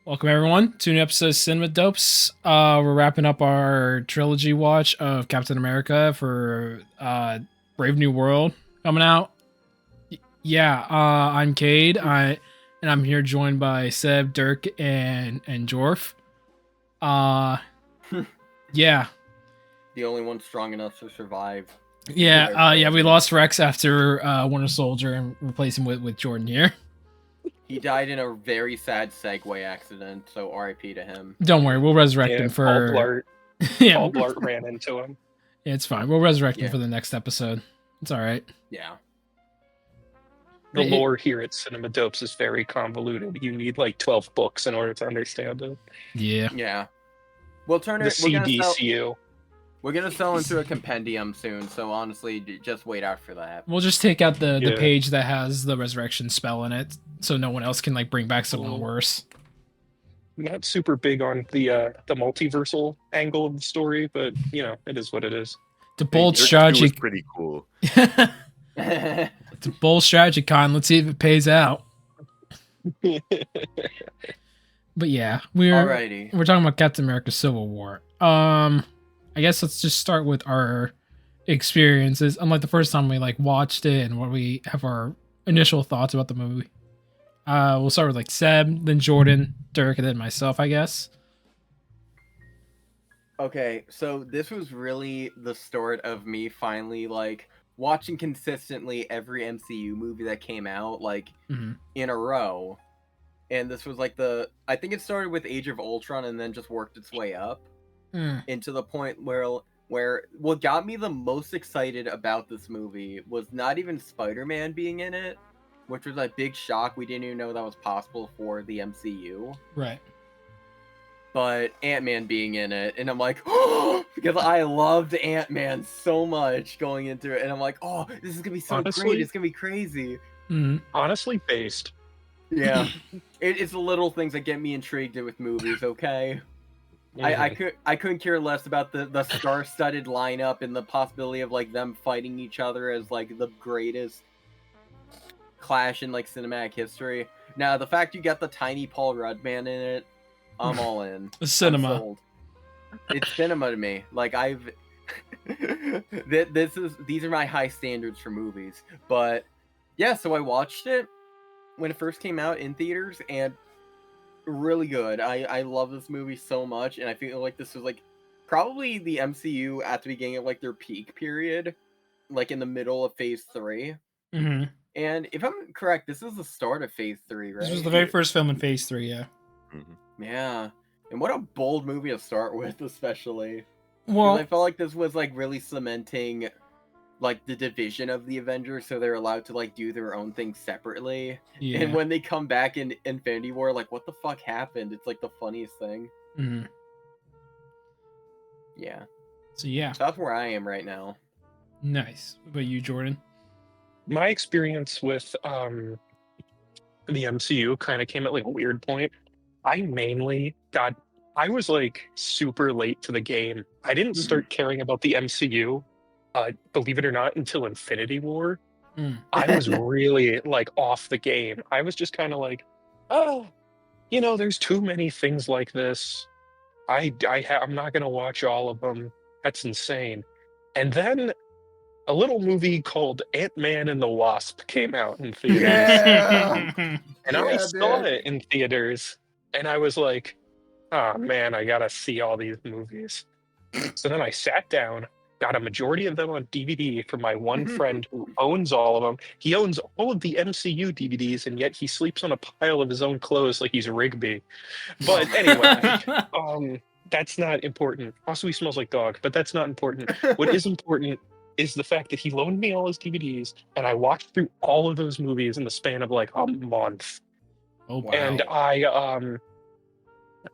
Welcome everyone to a new episode of Cinema Dopes. We're wrapping up our trilogy watch of Captain America for Brave New World coming out. I'm Cade. I'm here joined by Seb, Dirk, and Jorf. Yeah, The only one strong enough to survive. we lost Rex after Winter Soldier and replaced him with Jordan here. He died in a very sad Segway accident, so RIP to him. Don't worry, we'll resurrect him for. Paul Blart ran into him. Yeah, it's fine. We'll resurrect him for the next episode. It's all right. Yeah. The lore here at Cinema Dopes is very convoluted. You need like 12 books in order to understand it. Yeah. Yeah. We'll turn it. The CDCU. We're gonna sell into a compendium soon, so honestly, just wait out for that. We'll just take out the page that has the resurrection spell in it, so no one else can like bring back someone worse. I'm not super big on the multiversal angle of the story, but you know, it is what it is. The bold strategy was pretty cool. It's a bold strategy, Con. Let's see if it pays out. But yeah, we're talking about Captain America: Civil War. I guess let's just start with our experiences. Unlike the first time we like watched it and what we have our initial thoughts about the movie. We'll start with like Seb, then Jordan, Dirk, and then myself, I guess. Okay, so this was really the start of me finally like watching consistently every MCU movie that came out like in a row. And this was like I think it started with Age of Ultron and then just worked its way up. Into the point where what got me the most excited about this movie was not even Spider-Man being in it, which was a big shock. We didn't even know that was possible for the MCU. Right. But Ant-Man being in it, and I'm like, oh, because I loved Ant-Man so much going into it, and I'm like, oh, this is gonna be so great. It's gonna be crazy. Honestly, based. Yeah, it's the little things that get me intrigued with movies. Okay. I couldn't care less about the star-studded lineup and the possibility of like them fighting each other as like the greatest clash in like cinematic history. Now the fact you got the tiny Paul Rudd man in it, I'm all in. Cinema. It's cinema to me. Like these are my high standards for movies. But yeah, so I watched it when it first came out in theaters and really good. I love this movie so much, and I feel like this was like probably the MCU at the beginning of like their peak period, like in the middle of Phase 3. And if I'm correct, this is the start of Phase 3, right? This was the very first film in Phase 3, yeah. Yeah, and what a bold movie to start with, especially. Well, I felt like this was like really cementing like the division of the Avengers, so they're allowed to like do their own thing separately. Yeah. And when they come back in Infinity War, like what the fuck happened? It's like the funniest thing. Yeah. So that's where I am right now. Nice. What about you, Jordan? My experience with the MCU kind of came at like a weird point. I was like super late to the game. I didn't start caring about the MCU, believe it or not, until Infinity War. I was really like off the game. I was just kind of like, oh, you know, there's too many things like this. I'm not gonna watch all of them. That's insane. And then a little movie called Ant-Man and the Wasp came out in theaters. And I saw it in theaters, and I was like, oh man, I gotta see all these movies. So then I sat down, got a majority of them on DVD from my one friend who owns all of them. He owns all of the MCU DVDs, and yet he sleeps on a pile of his own clothes like he's Rigby. But anyway, that's not important. Also, he smells like dog, but that's not important. What is important is the fact that he loaned me all his DVDs, and I watched through all of those movies in the span of like a month. Oh wow!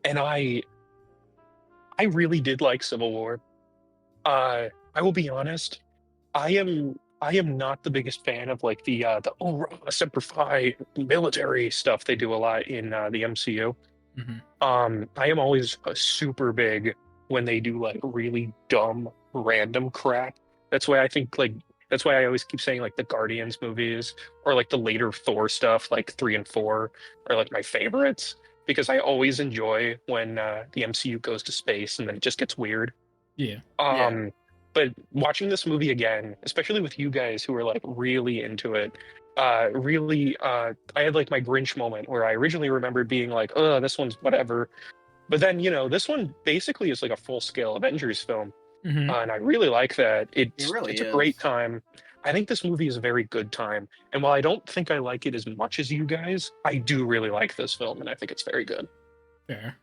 And I really did like Civil War. I will be honest. I am not the biggest fan of like the Semper Fi military stuff they do a lot in the MCU. I am always super big when they do like really dumb random crap. That's why I always keep saying like the Guardians movies or like the later Thor stuff, like 3 and 4, are like my favorites. because I always enjoy when the MCU goes to space and then it just gets weird. Yeah. But watching this movie again, especially with you guys who are like really into it, I had like my Grinch moment where I originally remembered being like, oh, this one's whatever. But then, this one basically is like a full-scale Avengers film. And I really like that. It really it's a is. great time. I think this movie is a very good time. And while I don't think I like it as much as you guys, I do really like this film, and I think it's very good. Fair.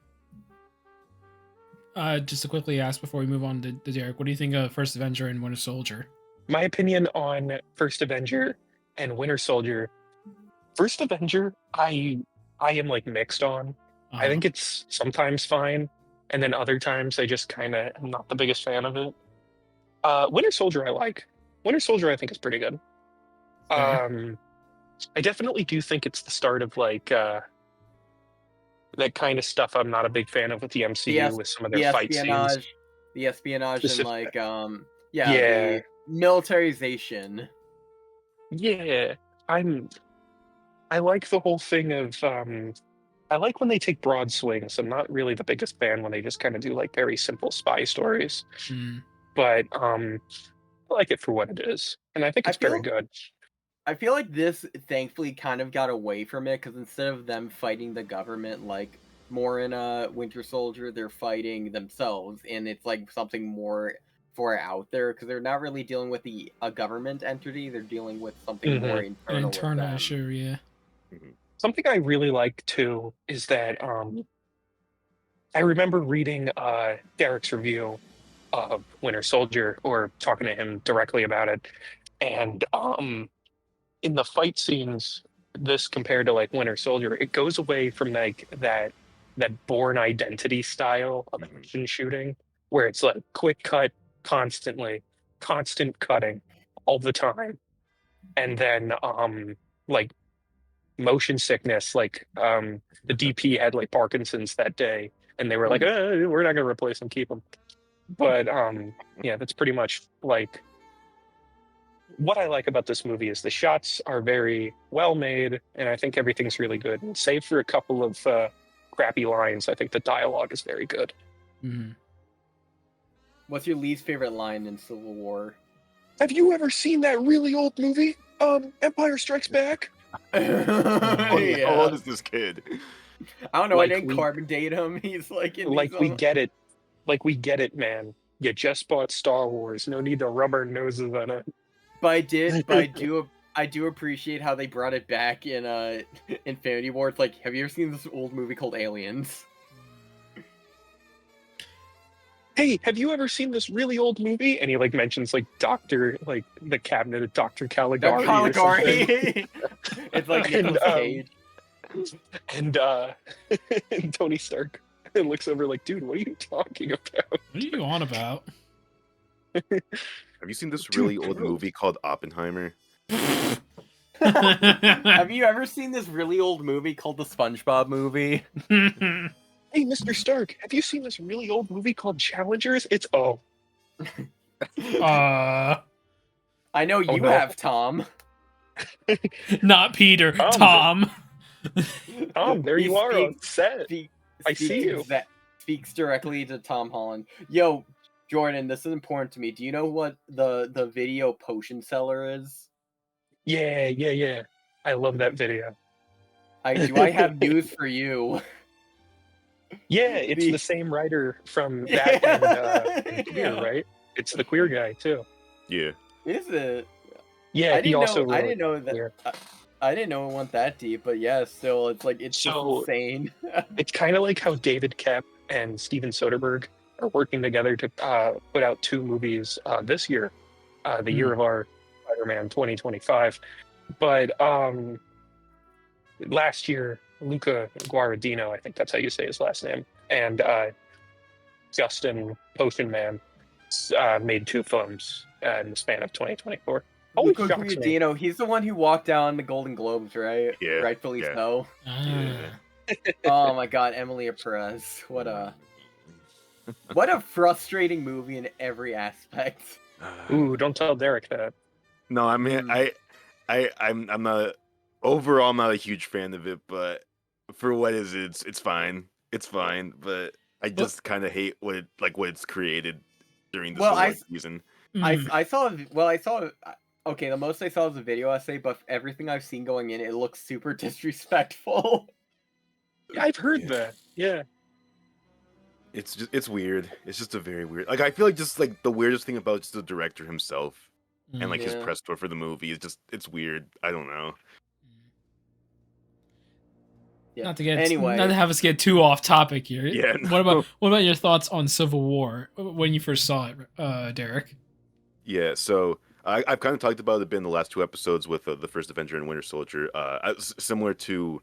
Just to quickly ask before we move on to Derek, what do you think of First Avenger and Winter Soldier? My opinion on First Avenger and Winter Soldier. First Avenger, I am like mixed on. I think it's sometimes fine, and then other times I just kind of am not the biggest fan of it. Winter Soldier I like. Winter Soldier I think is pretty good. I definitely do think it's the start of like that kind of stuff I'm not a big fan of with the MCU with some of their fight scenes. The espionage and like the militarization. Yeah, I like the whole thing of I like when they take broad swings. I'm not really the biggest fan when they just kind of do like very simple spy stories. But I like it for what it is, and I think it's very good. I feel like this thankfully kind of got away from it, because instead of them fighting the government like more in Winter Soldier, they're fighting themselves, and it's like something more for out there, because they're not really dealing with a government entity, they're dealing with something more internal. Internal issue, yeah. Something I really like too is that I remember reading Derek's review of Winter Soldier, or talking to him directly about it, and in the fight scenes, this compared to like Winter Soldier, it goes away from like that Bourne Identity style of action shooting, where it's like quick cut constantly, constant cutting all the time, and then like motion sickness, like the DP had like Parkinson's that day, and they were like, we're not gonna replace him, keep him. But yeah, that's pretty much like what I like about this movie is the shots are very well made, and I think everything's really good. And save for a couple of crappy lines, I think the dialogue is very good. What's your least favorite line in Civil War? Have you ever seen that really old movie, Empire Strikes Back? How old is this kid? I don't know. Like I didn't carbon date him. He's like, we get it. Like, we get it, man. You just bought Star Wars. No need to rub our noses on it. But I do appreciate how they brought it back in Infinity War. It's like, have you ever seen this old movie called Aliens? Hey, have you ever seen this really old movie? And he like mentions like the cabinet of Dr. Caligari. Caligari. It's like Cade. And Tony Stark looks over like, dude, what are you talking about? What are you on about? Have you seen this really old movie called Oppenheimer? Have you ever seen this really old movie called the SpongeBob movie? Hey, Mr. Stark, have you seen this really old movie called Challengers? It's I know you have, Tom. Not Peter, Tom. Tom, there you are on set. I see you. Speaks directly to Tom Holland. Yo, Jordan, this is important to me. Do you know what the video potion seller is? Yeah. I love that video. I have news for you. Yeah, it's the same writer from that and Queer, right? It's the Queer guy too. Yeah. Is it? Yeah, I didn't know that. I didn't know it went that deep, but yeah, still, it's like it's so insane. It's kind of like how David Koepp and Steven Soderbergh are working together to put out 2 movies this year, the year of our Spider-Man 2025. But last year, Luca Guadagnino, I think that's how you say his last name, and Justin Potion Man made 2 films in the span of 2024. Luca Guadagnino, he's the one who walked down the Golden Globes, right? Yeah. Rightfully so. Yeah. Oh my god, Emilia Perez. What a frustrating movie in every aspect. Ooh, don't tell Derek that. No, I mean I'm not overall. I'm not a huge fan of it, but for what is it, it's fine. It's fine, but I just kind of hate what it's created during the Civil War season. I saw. Okay, the most I saw was a video essay, but everything I've seen going in, it looks super disrespectful. Yeah, I've heard that. Yeah. It's weird. It's just a very weird. Like I feel like just like the weirdest thing about just the director himself and like his press tour for the movie is just it's weird. I don't know. Yeah. Not to have us get too off topic here. Yeah. No. What about your thoughts on Civil War when you first saw it, Derek? Yeah. So I've kind of talked about it a bit in the last 2 episodes with the first Avenger and Winter Soldier. Similar to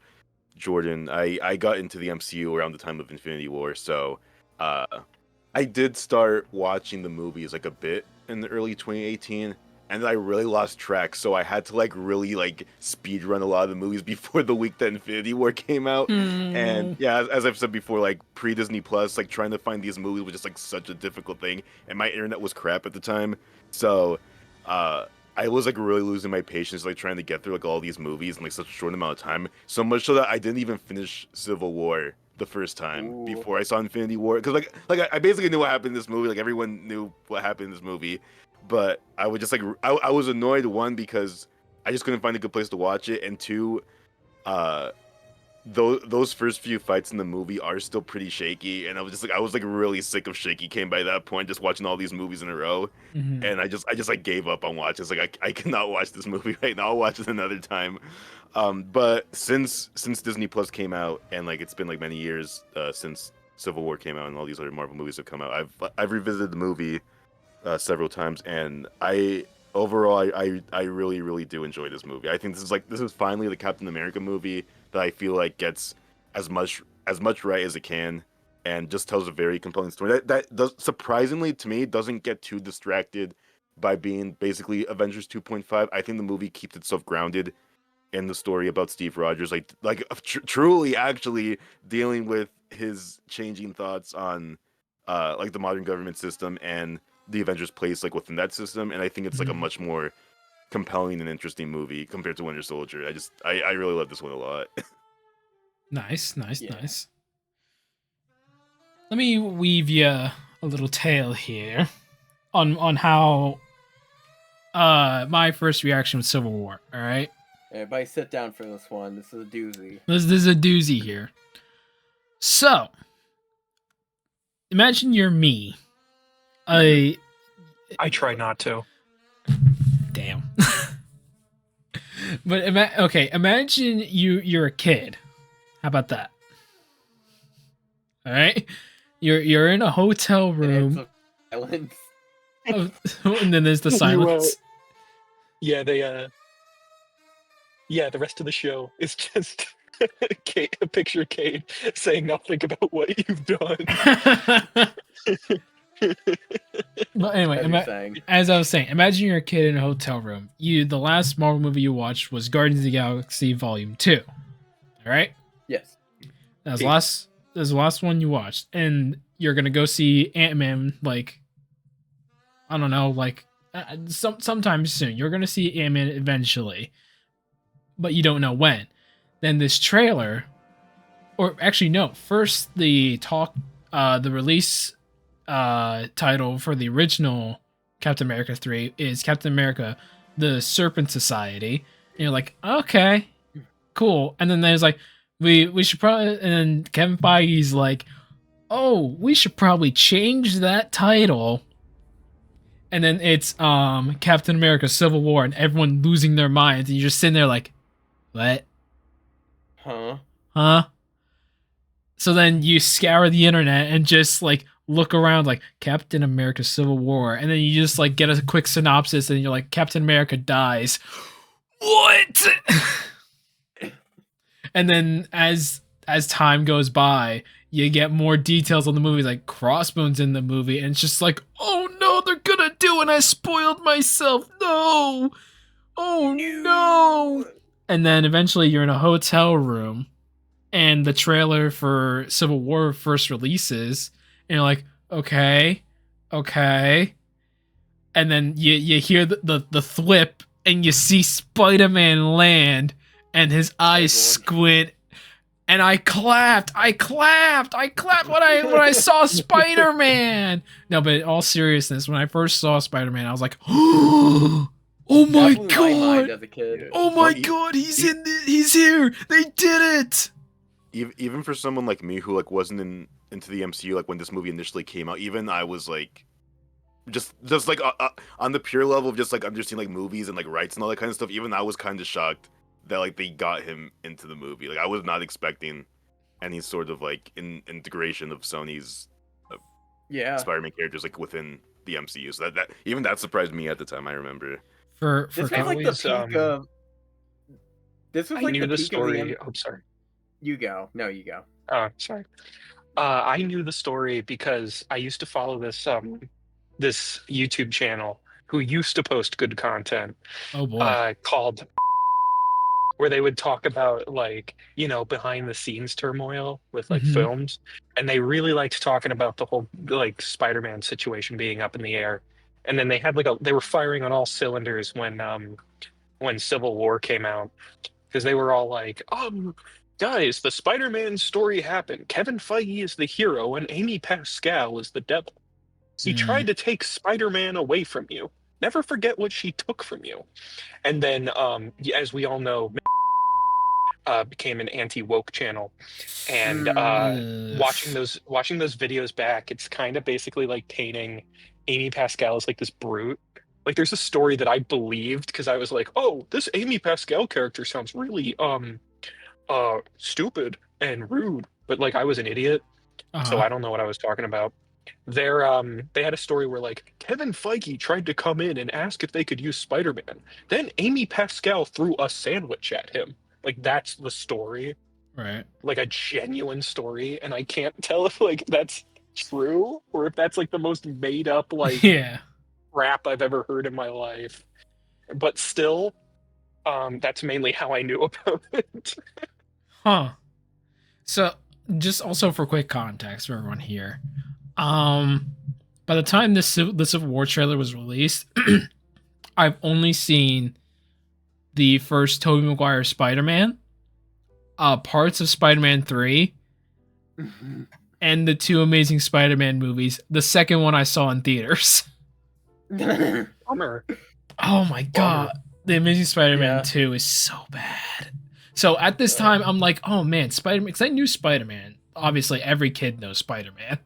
Jordan, I got into the MCU around the time of Infinity War, so I did start watching the movies like a bit in the early 2018, and I really lost track, so I had to like really like speed run a lot of the movies before the week that Infinity War came out. And yeah, as I've said before, like pre Disney Plus, like trying to find these movies was just like such a difficult thing, and my internet was crap at the time, so I was like really losing my patience, like trying to get through like all these movies in like such a short amount of time. So much so that I didn't even finish Civil War the first time before I saw Infinity War, because like I basically knew what happened in this movie. Like everyone knew what happened in this movie, but I would just like I was annoyed, one, because I just couldn't find a good place to watch it, and two, those first few fights in the movie are still pretty shaky, and I was like really sick of shaky came by that point, just watching all these movies in a row. And I just like gave up on watching. It's like I cannot watch this movie right now. I'll watch it another time. But since Disney Plus came out, and like it's been like many years since Civil War came out and all these other Marvel movies have come out, I've revisited the movie several times, and I really do enjoy this movie. I think this is finally the Captain America movie that I feel like gets as much right as it can, and just tells a very compelling story that does, surprisingly to me, doesn't get too distracted by being basically Avengers 2.5. I think the movie keeps itself grounded in the story about Steve Rogers, like truly actually dealing with his changing thoughts on like the modern government system and the Avengers' place like within that system. And I think it's like a much more compelling and interesting movie compared to Winter Soldier. I really love this one a lot. Nice. Let me weave you a little tale here on how my first reaction with Civil War. All right, everybody sit down for this one. This is a doozy. This is a doozy here. So imagine you're me. I try not to. Damn. But imagine you're a kid. How about that? All right, you're in a hotel room. Silence. And then there's the silence. The rest of the show is just Cade, a picture of Cade saying nothing about what you've done. But anyway, as I was saying, imagine you're a kid in a hotel room. The last Marvel movie you watched was Guardians of the Galaxy Volume 2. All right? Yes. That was the last one you watched, and you're gonna go see Ant-Man. Like, I don't know, like sometime soon. You're gonna see Ant-Man eventually, but you don't know when. Then this trailer, or actually no, first the release title for the original Captain America 3 is Captain America: The Serpent Society, and you're like, okay, cool. And then there's like, we should probably, and then Kevin Feige's like, oh, we should probably change that title. And then it's Captain America: Civil War, and everyone losing their minds, and you're just sitting there like, what? Huh? So then you scour the internet and just like look around, like Captain America: Civil War, and then you just like get a quick synopsis, and you're like, Captain America dies. What? And then as time goes by, you get more details on the movie, like Crossbones in the movie, and it's just like, oh no, they're gonna do it. I spoiled myself. No. Oh no. And then eventually you're in a hotel room, and the trailer for Civil War first releases, and you're like, okay. And then you hear the thwip, and you see Spider-Man land, and his eyes squint, and I clapped when I saw Spider-Man. No, but in all seriousness, when I first saw Spider-Man, I was like, oh my god! As a kid. Oh my god, he's here! They did it! Even for someone like me who like wasn't into the MCU like when this movie initially came out, even I was like just like on the pure level of just like understanding like movies and like rights and all that kind of stuff, even I was kind of shocked that like they got him into the movie. Like I was not expecting any sort of like integration of Sony's Spider-Man characters like within the MCU. So that even that surprised me at the time, I remember. This was like the peak of this was like the peak of the I'm sorry. You go. No, you go. Oh, sorry. I knew the story because I used to follow this this YouTube channel who used to post good content. Oh boy. Called where they would talk about like, you know, behind the scenes turmoil with like films. And they really liked talking about the whole like Spider-Man situation being up in the air. And then they had like they were firing on all cylinders when Civil War came out. Because they were all like, guys, the Spider-Man story happened. Kevin Feige is the hero and Amy Pascal is the devil. He tried to take Spider-Man away from you. Never forget what she took from you. And then, as we all know, became an anti-woke channel. And watching those videos back, it's kind of basically like painting Amy Pascal as like this brute. Like there's a story that I believed because I was like, oh, this Amy Pascal character sounds really stupid and rude, but like I was an idiot, so I don't know what I was talking about. They had a story where like Kevin Feige tried to come in and ask if they could use Spider-Man. Then Amy Pascal threw a sandwich at him. Like that's the story. Right. Like a genuine story, and I can't tell if like that's true or if that's like the most made up like rap I've ever heard in my life. But still, that's mainly how I knew about it. Huh. So, just also for quick context for everyone here, by the time the Civil War trailer was released, I've only seen the first Tobey Maguire Spider-Man, parts of Spider-Man 3, and the two Amazing Spider-Man movies. The second one I saw in theaters. Bummer. Oh my god. The Amazing Spider-Man 2 is so bad. So at this time, I'm like, oh man, Spider-Man, because I knew Spider-Man. Obviously, every kid knows Spider-Man.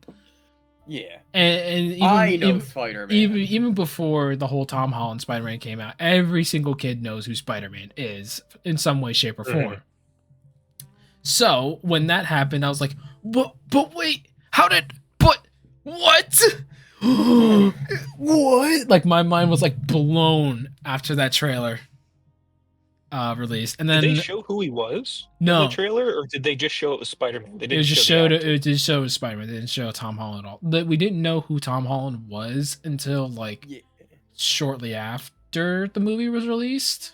Yeah. And even, I know Spider-Man. Even before the whole Tom Holland Spider-Man came out, every single kid knows who Spider-Man is in some way, shape, or form. So when that happened, I was like, but wait, what? What? Like my mind was like blown after that trailer released. And then did they show who he was in the trailer, or did they just show it was Spider-Man? They didn't show it was Spider-Man. They didn't show Tom Holland at all. We didn't know who Tom Holland was until like shortly after the movie was released.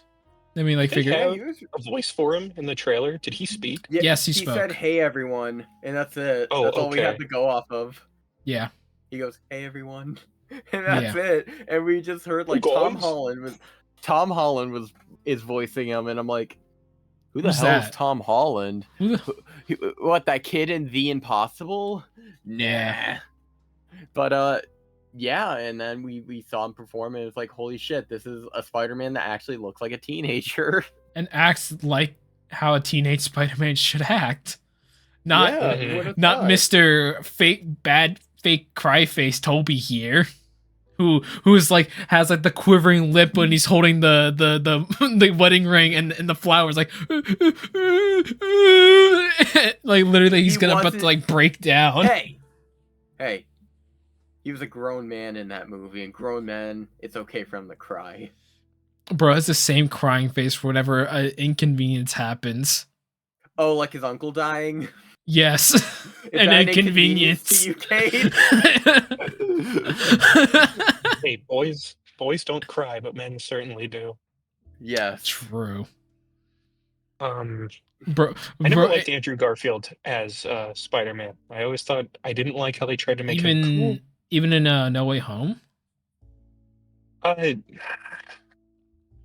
Then we like figured out a voice for him in the trailer. Did he speak? Yes, he spoke. He said, "Hey everyone," and that's it. That's all we have to go off of. Yeah. He goes, "Hey everyone," and that's it. And we just heard like Tom Holland is voicing him, and I'm like, "Who the hell is Tom Holland? What, that kid in The Impossible?" Nah. But yeah, and then we saw him perform, and it's like, holy shit, this is a Spider-Man that actually looks like a teenager and acts like how a teenage Spider-Man should act, not Mr. fake cry face Toby here, who's like has like the quivering lip when he's holding the wedding ring and the flowers like like literally he's about to like break down. Hey, he was a grown man in that movie, and grown men, it's okay for him to cry. Bro, it's the same crying face for whenever inconvenience happens. Oh, like his uncle dying? Yes. An inconvenience to you, Cade? Hey, boys don't cry, but men certainly do. Yes. True. Bro, I never liked Andrew Garfield as Spider-Man. I always thought I didn't like how they tried to make him cool. Even in No Way Home? I mean,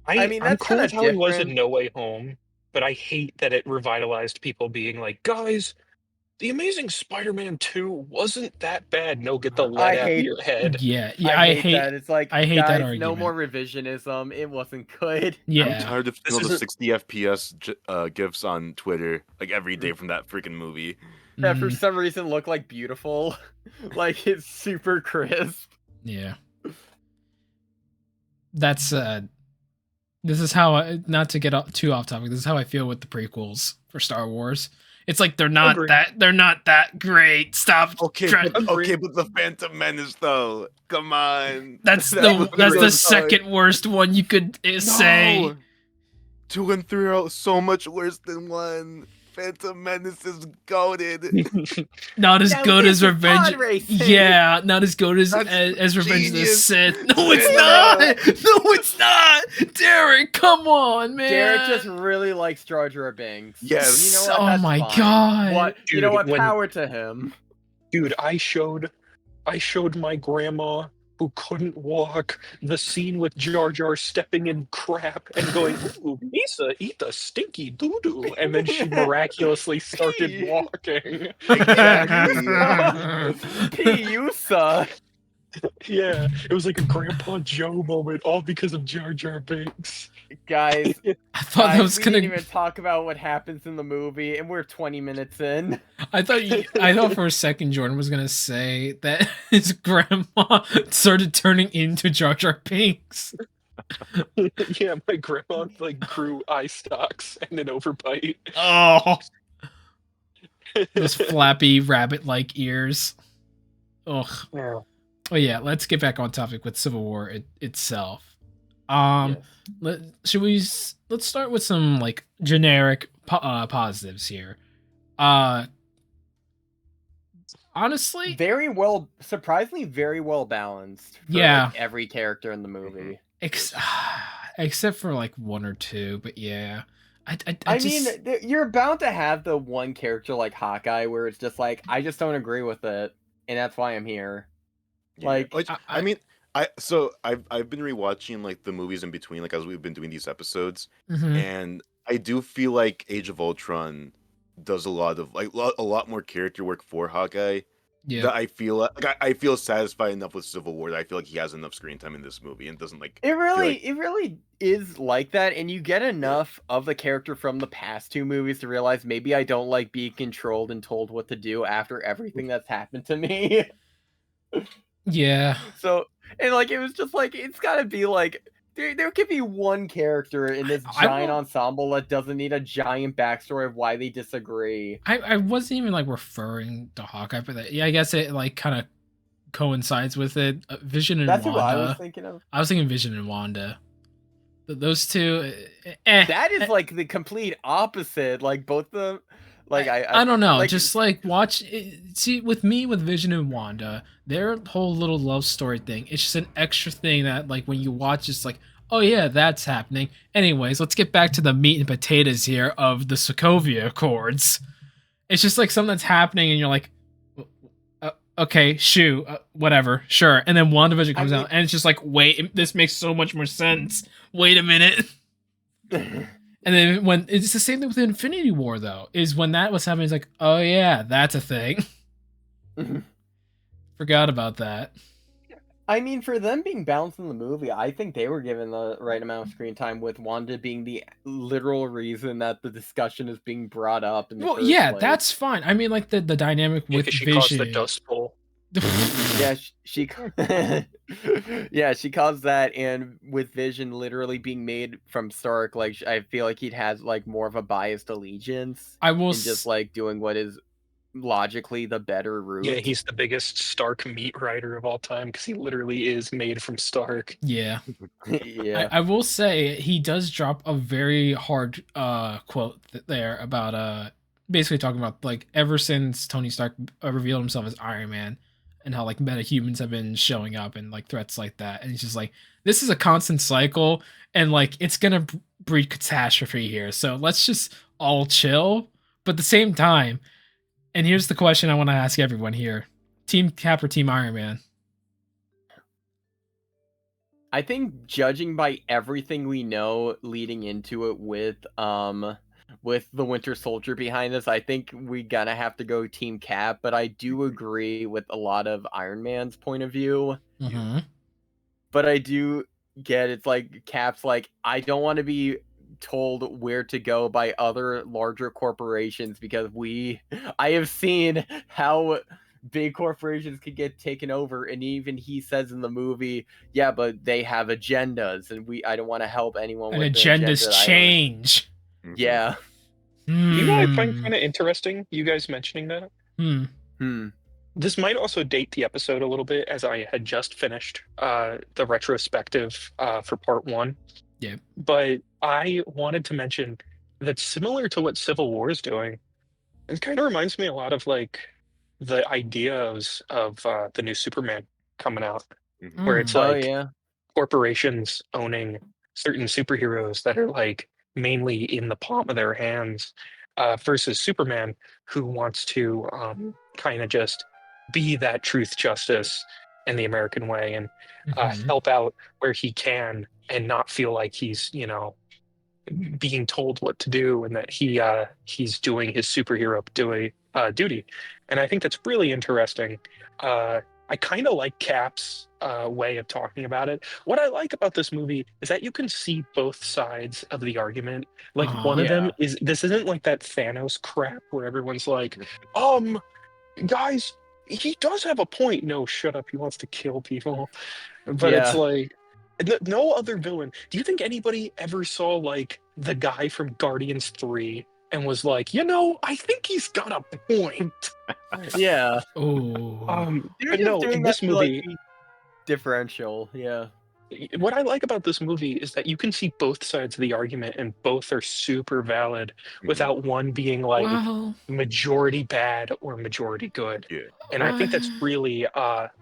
that's I'm cool with how he was in No Way Home, but I hate that it revitalized people being like, guys, The Amazing Spider-Man 2 wasn't that bad. No, get the lead out of your head. Yeah, I hate that. It's like, I hate guys, that argument. no more revisionism. It wasn't good. Yeah, I'm tired of seeing all the 60 FPS gifs on Twitter like every day from that freaking movie. That for some reason look like beautiful, like it's super crisp. Yeah, that's this is how not to get too off topic. This is how I feel with the prequels for Star Wars. It's like they're not that great. Stop. Okay, but the Phantom Menace though. Come on. That's the second worst one you could say. 2 and 3 are so much worse than 1. Phantom Menace is goated. Not as good as Revenge. Yeah, not as good as Revenge of the Sith. No, it's not. No, it's not. Derek, come on, man. Derek just really likes Jar Jar Binks. Yes. You know what? Oh That's my fine. god. What? Dude, you know what? Power to him. Dude, I showed my grandma who couldn't walk the scene with Jar Jar stepping in crap and going, "Ooh, Misa, eat the stinky doo-doo," and then she miraculously started walking. Piusa. Yeah, it was like a Grandpa Joe moment, all because of Jar Jar Binks. Guys, I thought that was gonna. We didn't even talk about what happens in the movie, and we're 20 minutes in. I thought for a second Jordan was gonna say that his grandma started turning into Jar Jar Binks. Yeah, my grandma like grew eye stalks and an overbite. Oh, those flappy rabbit-like ears. Ugh. Yeah. Oh yeah, let's get back on topic with Civil War itself. Yes. Let's start with some like generic positives here. Honestly, surprisingly very well balanced for, yeah, like, every character in the movie. Except for like 1 or 2, but yeah. I mean, you're bound to have the one character like Hawkeye where it's just like, I just don't agree with it, and that's why I'm here. Yeah. Like, I mean, I've been rewatching like the movies in between, like as we've been doing these episodes, and I do feel like Age of Ultron does a lot of like a lot more character work for Hawkeye. Yeah, that I feel like I feel satisfied enough with Civil War that I feel like he has enough screen time in this movie and doesn't like. It really is like that, and you get enough of the character from the past 2 movies to realize maybe I don't like being controlled and told what to do after everything that's happened to me. Yeah. So, and like, it was just like, it's gotta be like, there could be one character in this giant ensemble that doesn't need a giant backstory of why they disagree. I wasn't even like referring to Hawkeye, but yeah, I guess it like kind of coincides with it. Vision and That's Wanda. That's who I was thinking of. I was thinking Vision and Wanda. Those two. That is like the complete opposite. Like both the. Like I don't know, like, just like watch see with me with Vision and Wanda, their whole little love story thing, it's just an extra thing that like when you watch it's like, oh yeah, that's happening. Anyways, let's get back to the meat and potatoes here of the Sokovia Accords. It's just like something that's happening and you're like, okay, shoo, whatever, sure. And then WandaVision comes out and it's just like, wait, this makes so much more sense. Wait a minute. And then when it's the same thing with Infinity War, though, is when that was happening, it's like, oh yeah, that's a thing. Forgot about that. I mean, for them being balanced in the movie, I think they were given the right amount of screen time, with Wanda being the literal reason that the discussion is being brought up. In the first place. That's fine. I mean, like the dynamic with she Vision. Caused the Dust Bowl. Yeah, she caused that, and with Vision literally being made from Stark, like I feel like he has like more of a biased allegiance. I will just like doing what is logically the better route. Yeah, he's the biggest Stark meat writer of all time because he literally is made from Stark. Yeah. Yeah. I will say he does drop a very hard quote there about basically talking about like ever since Tony Stark revealed himself as Iron Man and how like metahumans have been showing up and like threats like that, and he's just like, this is a constant cycle and like it's gonna breed catastrophe here, so let's just all chill. But at the same time, and here's the question I want to ask everyone here, Team Cap or Team Iron Man? I think judging by everything we know leading into it with with the Winter Soldier behind us, I think we gonna have to go Team Cap. But I do agree with a lot of Iron Man's point of view. Mm-hmm. But I do get it's like Cap's like, I don't want to be told where to go by other larger corporations because I have seen how big corporations could get taken over, and even he says in the movie, yeah, but they have agendas, and I don't want to help anyone And with agendas agenda change. Yeah. You know what I find kind of interesting, you guys mentioning that? This might also date the episode a little bit, as I had just finished the retrospective for part 1. Yeah. But I wanted to mention that similar to what Civil War is doing, it kind of reminds me a lot of like the ideas of the new Superman coming out, where it's like corporations owning certain superheroes that are like mainly in the palm of their hands, versus Superman, who wants to kind of just be that truth, justice, and the American way, and help out where he can, and not feel like he's being told what to do, and that he's doing his superhero duty. And I think that's really interesting. I kind of like Cap's way of talking about it. What I like about this movie is that you can see both sides of the argument. Like one of them is, this isn't like that Thanos crap where everyone's like, guys, he does have a point. No, shut up. He wants to kill people. But it's like, no other villain. Do you think anybody ever saw like the guy from Guardians 3 and was like, I think he's got a point? Yeah. Oh. But no, in this movie, like, differential. Yeah. What I like about this movie is that you can see both sides of the argument, and both are super valid without one being like majority bad or majority good. Yeah. And I think that's really,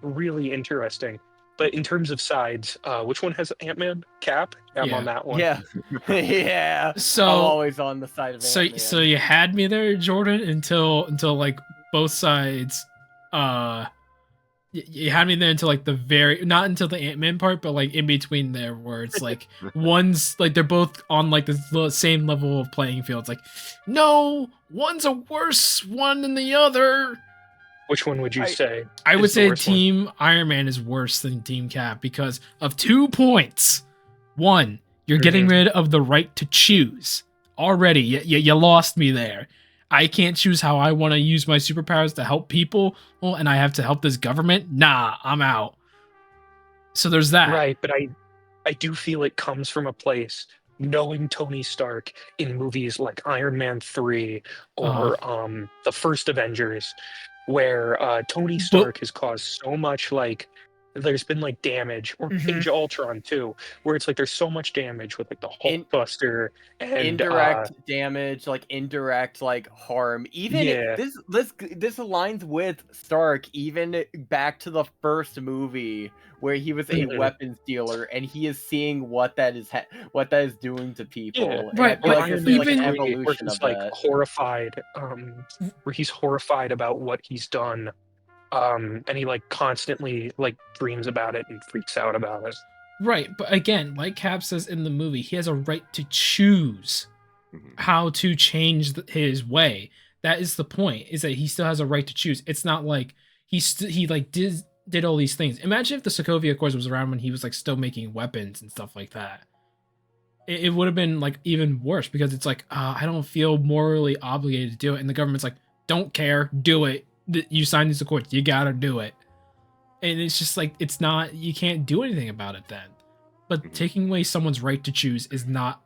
really interesting. But in terms of sides, which one has Ant-Man? Cap? I'm on that one. Yeah. Yeah. So I'm always on the side of Ant-Man. So you had me there, Jordan, until like both sides. You had me there until like not until the Ant-Man part, but like in between there, where it's like one's like they're both on like the same level of playing field. It's like, no, one's a worse one than the other. Which one would you say? I would say Team Iron Man is worse than Team Cap because of 2 points. One, you're getting rid of the right to choose. Already, you lost me there. I can't choose how I want to use my superpowers to help people, and I have to help this government? Nah, I'm out. So there's that. Right, but I do feel it comes from a place knowing Tony Stark in movies like Iron Man 3 or the first Avengers, where Tony Stark has caused so much, like, there's been like damage, or Age of Ultron too, where it's like there's so much damage with like the Hulkbuster and indirect damage, like indirect like harm. Even this aligns with Stark, even back to the first movie where he was a weapons dealer, and he is seeing what that is doing to people. Yeah, right. But even like where he's like horrified, where he's horrified about what he's done. And he like constantly like dreams about it and freaks out about it. Right, but again, like Cap says in the movie, he has a right to choose how to change his way. That is the point. Is that he still has a right to choose. It's not like he did all these things. Imagine if the Sokovia Accords was around when he was like still making weapons and stuff like that. It would have been like even worse because it's like I don't feel morally obligated to do it, and the government's like, don't care, do it. You signed these accords, you gotta do it. And it's just like, it's not, you can't do anything about it then. But taking away someone's right to choose is not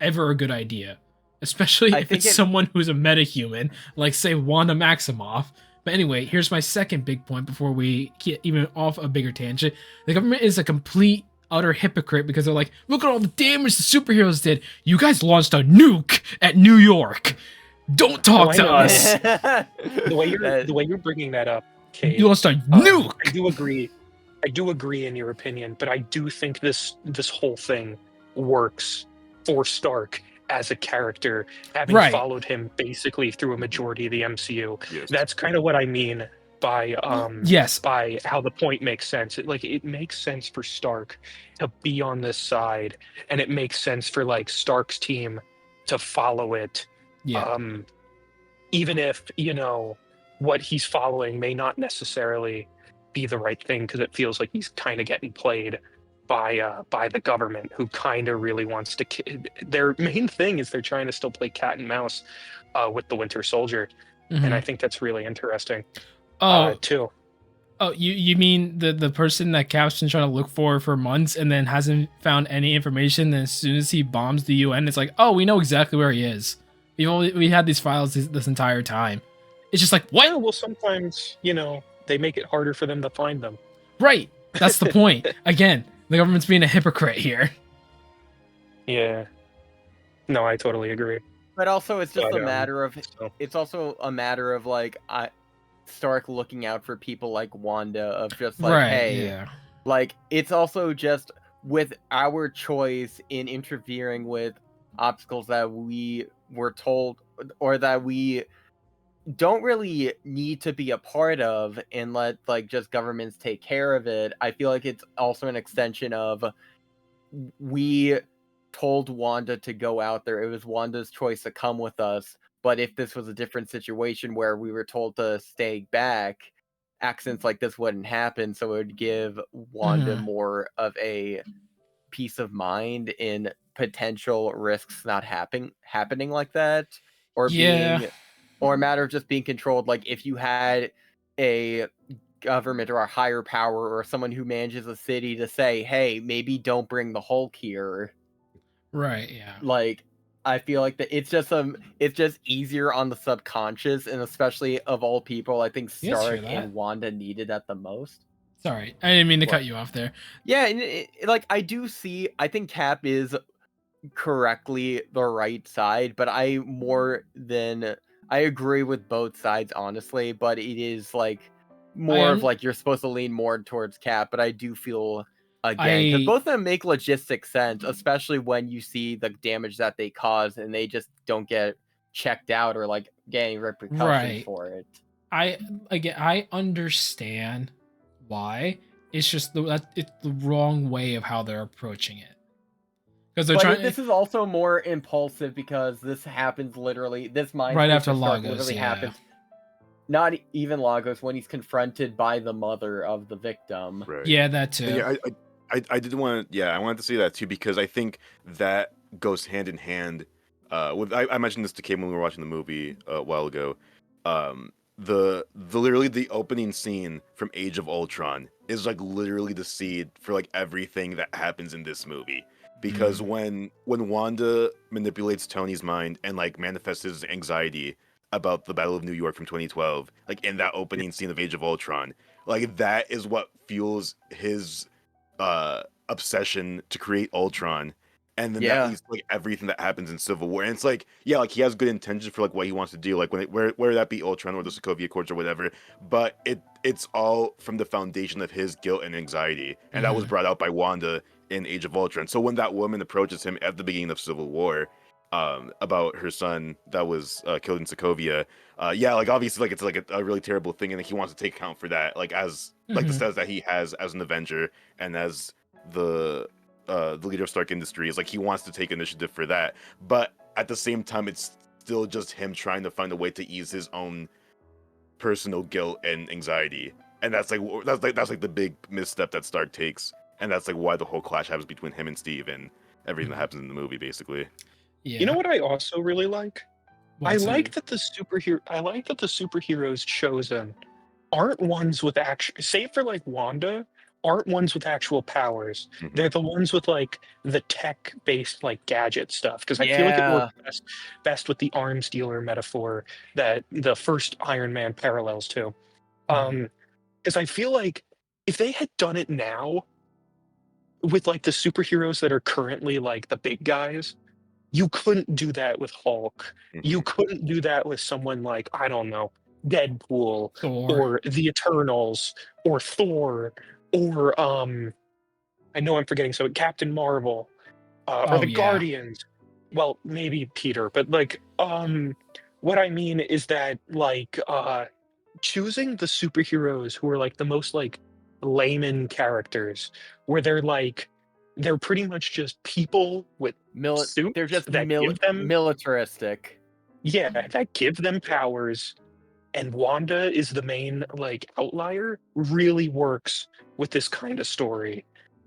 ever a good idea. Especially if it's someone who's a metahuman, like say Wanda Maximoff. But anyway, here's my second big point before we get even off a bigger tangent. The government is a complete, utter hypocrite because they're like, look at all the damage the superheroes did. You guys launched a nuke at New York. Don't talk to us. The way you're bringing that up, Cade, you lost a nuke. I do agree in your opinion, but I do think this whole thing works for Stark as a character, having followed him basically through a majority of the MCU. Yes. That's kind of what I mean by by how the point makes sense. It makes sense for Stark to be on this side, and it makes sense for like Stark's team to follow it. Yeah. Even if, what he's following may not necessarily be the right thing, because it feels like he's kind of getting played by the government, who kind of really wants to. Their main thing is they're trying to still play cat and mouse with the Winter Soldier, and I think that's really interesting. Too. Oh, you mean the person that Cap's been trying to look for months and then hasn't found any information? Then as soon as he bombs the UN, it's like, oh, we know exactly where he is. We had these files this entire time. It's just like, what? Yeah, well, sometimes they make it harder for them to find them. Right. That's the point. Again, the government's being a hypocrite here. Yeah. No, I totally agree. But also, it's just a matter of. It's also a matter of like Stark looking out for people like Wanda, of just like, right, hey, yeah. Like, it's also just with our choice in interfering with obstacles that we were told or that we don't really need to be a part of, and let like just governments take care of it. I feel like it's also an extension of, we told Wanda to go out there. It was Wanda's choice to come with us. But if this was a different situation where we were told to stay back, accidents like this wouldn't happen. So it would give Wanda more of a peace of mind in potential risks not happening like that, or being, or a matter of just being controlled. Like if you had a government or a higher power or someone who manages a city to say, hey, maybe don't bring the Hulk here. Right, yeah. Like, I feel like that it's just easier on the subconscious, and especially of all people, I think Stark and Wanda needed that the most. Sorry, I didn't mean to cut you off there. Yeah, and like I think Cap is correctly the right side, but I agree with both sides, honestly, but it is like more of like you're supposed to lean more towards Cap, but I do feel, again, because both of them make logistic sense, especially when you see the damage that they cause and they just don't get checked out or like getting repercussions for it. I understand why. It's just it's the wrong way of how they're approaching it. Because they're trying. This is also more impulsive because this happens literally. This mind right after Lagos literally happens. Not even Lagos, when he's confronted by the mother of the victim. Right. Yeah, that too. Yeah, I did want to. Yeah, I wanted to say that too, because I think that goes hand in hand. With I mentioned this to Cade when we were watching the movie a while ago. The literally the opening scene from Age of Ultron is like literally the seed for like everything that happens in this movie. Because when Wanda manipulates Tony's mind and like manifests his anxiety about the Battle of New York from 2012, like in that opening scene of Age of Ultron, like that is what fuels his obsession to create Ultron. And then that leads to like everything that happens in Civil War. And it's like, yeah, like he has good intentions for like what he wants to do, like whether that be Ultron or the Sokovia Accords or whatever. But it's all from the foundation of his guilt and anxiety, and that was brought out by Wanda in Age of Ultron. So when that woman approaches him at the beginning of Civil War, about her son that was killed in Sokovia, yeah, like obviously like it's like a really terrible thing, and like, he wants to take account for that, like as like the status that he has as an Avenger and as the leader of Stark Industries. Like he wants to take initiative for that, but at the same time it's still just him trying to find a way to ease his own personal guilt and anxiety. And that's like the big misstep that Stark takes, and that's like why the whole clash happens between him and Steve and everything that happens in the movie, basically. Yeah. You know what I also really like? I like that the superheroes chosen aren't ones with actual, save for like Wanda, aren't ones with actual powers. They're the ones with like the tech-based like gadget stuff. Because I feel like it works best with the arms dealer metaphor that the first Iron Man parallels to. Because I feel like if they had done it now with like the superheroes that are currently like the big guys, you couldn't do that with Hulk. You couldn't do that with someone like, I don't know, Deadpool or the Eternals or Thor or I know I'm forgetting, so Captain Marvel or the Guardians. Well, maybe Peter, but like what I mean is that like choosing the superheroes who are like the most like layman characters, where they're like they're pretty much just people with suits. They're just give them militaristic. Yeah, that give them powers. And Wanda is the main like outlier. Really works with this kind of story.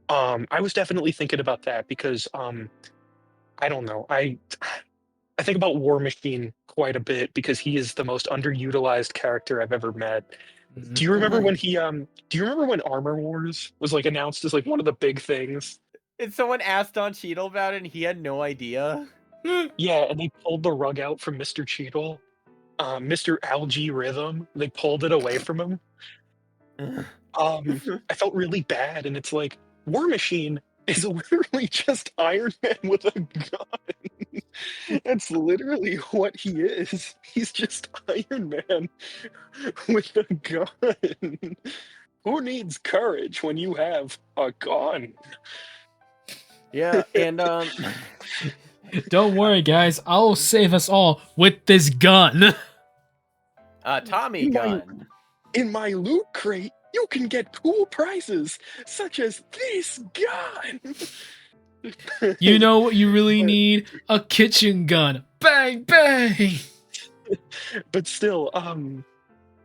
I was definitely thinking about that because I don't know. I think about War Machine quite a bit because he is the most underutilized character I've ever met. Do you remember when do you remember when Armor Wars was like announced as like one of the big things? And someone asked Don Cheadle about it and he had no idea. Yeah, and they pulled the rug out from Mr. Cheadle. Mr. Algae Rhythm, they pulled it away from him. I felt really bad, and it's like War Machine is literally just Iron Man with a gun. That's literally what he is. He's just Iron Man with a gun. Who needs courage when you have a gun? Yeah, and don't worry, guys. I'll save us all with this gun. Tommy gun. In my loot crate, you can get cool prizes such as this gun. You know what you really need? A kitchen gun. Bang, bang. But still,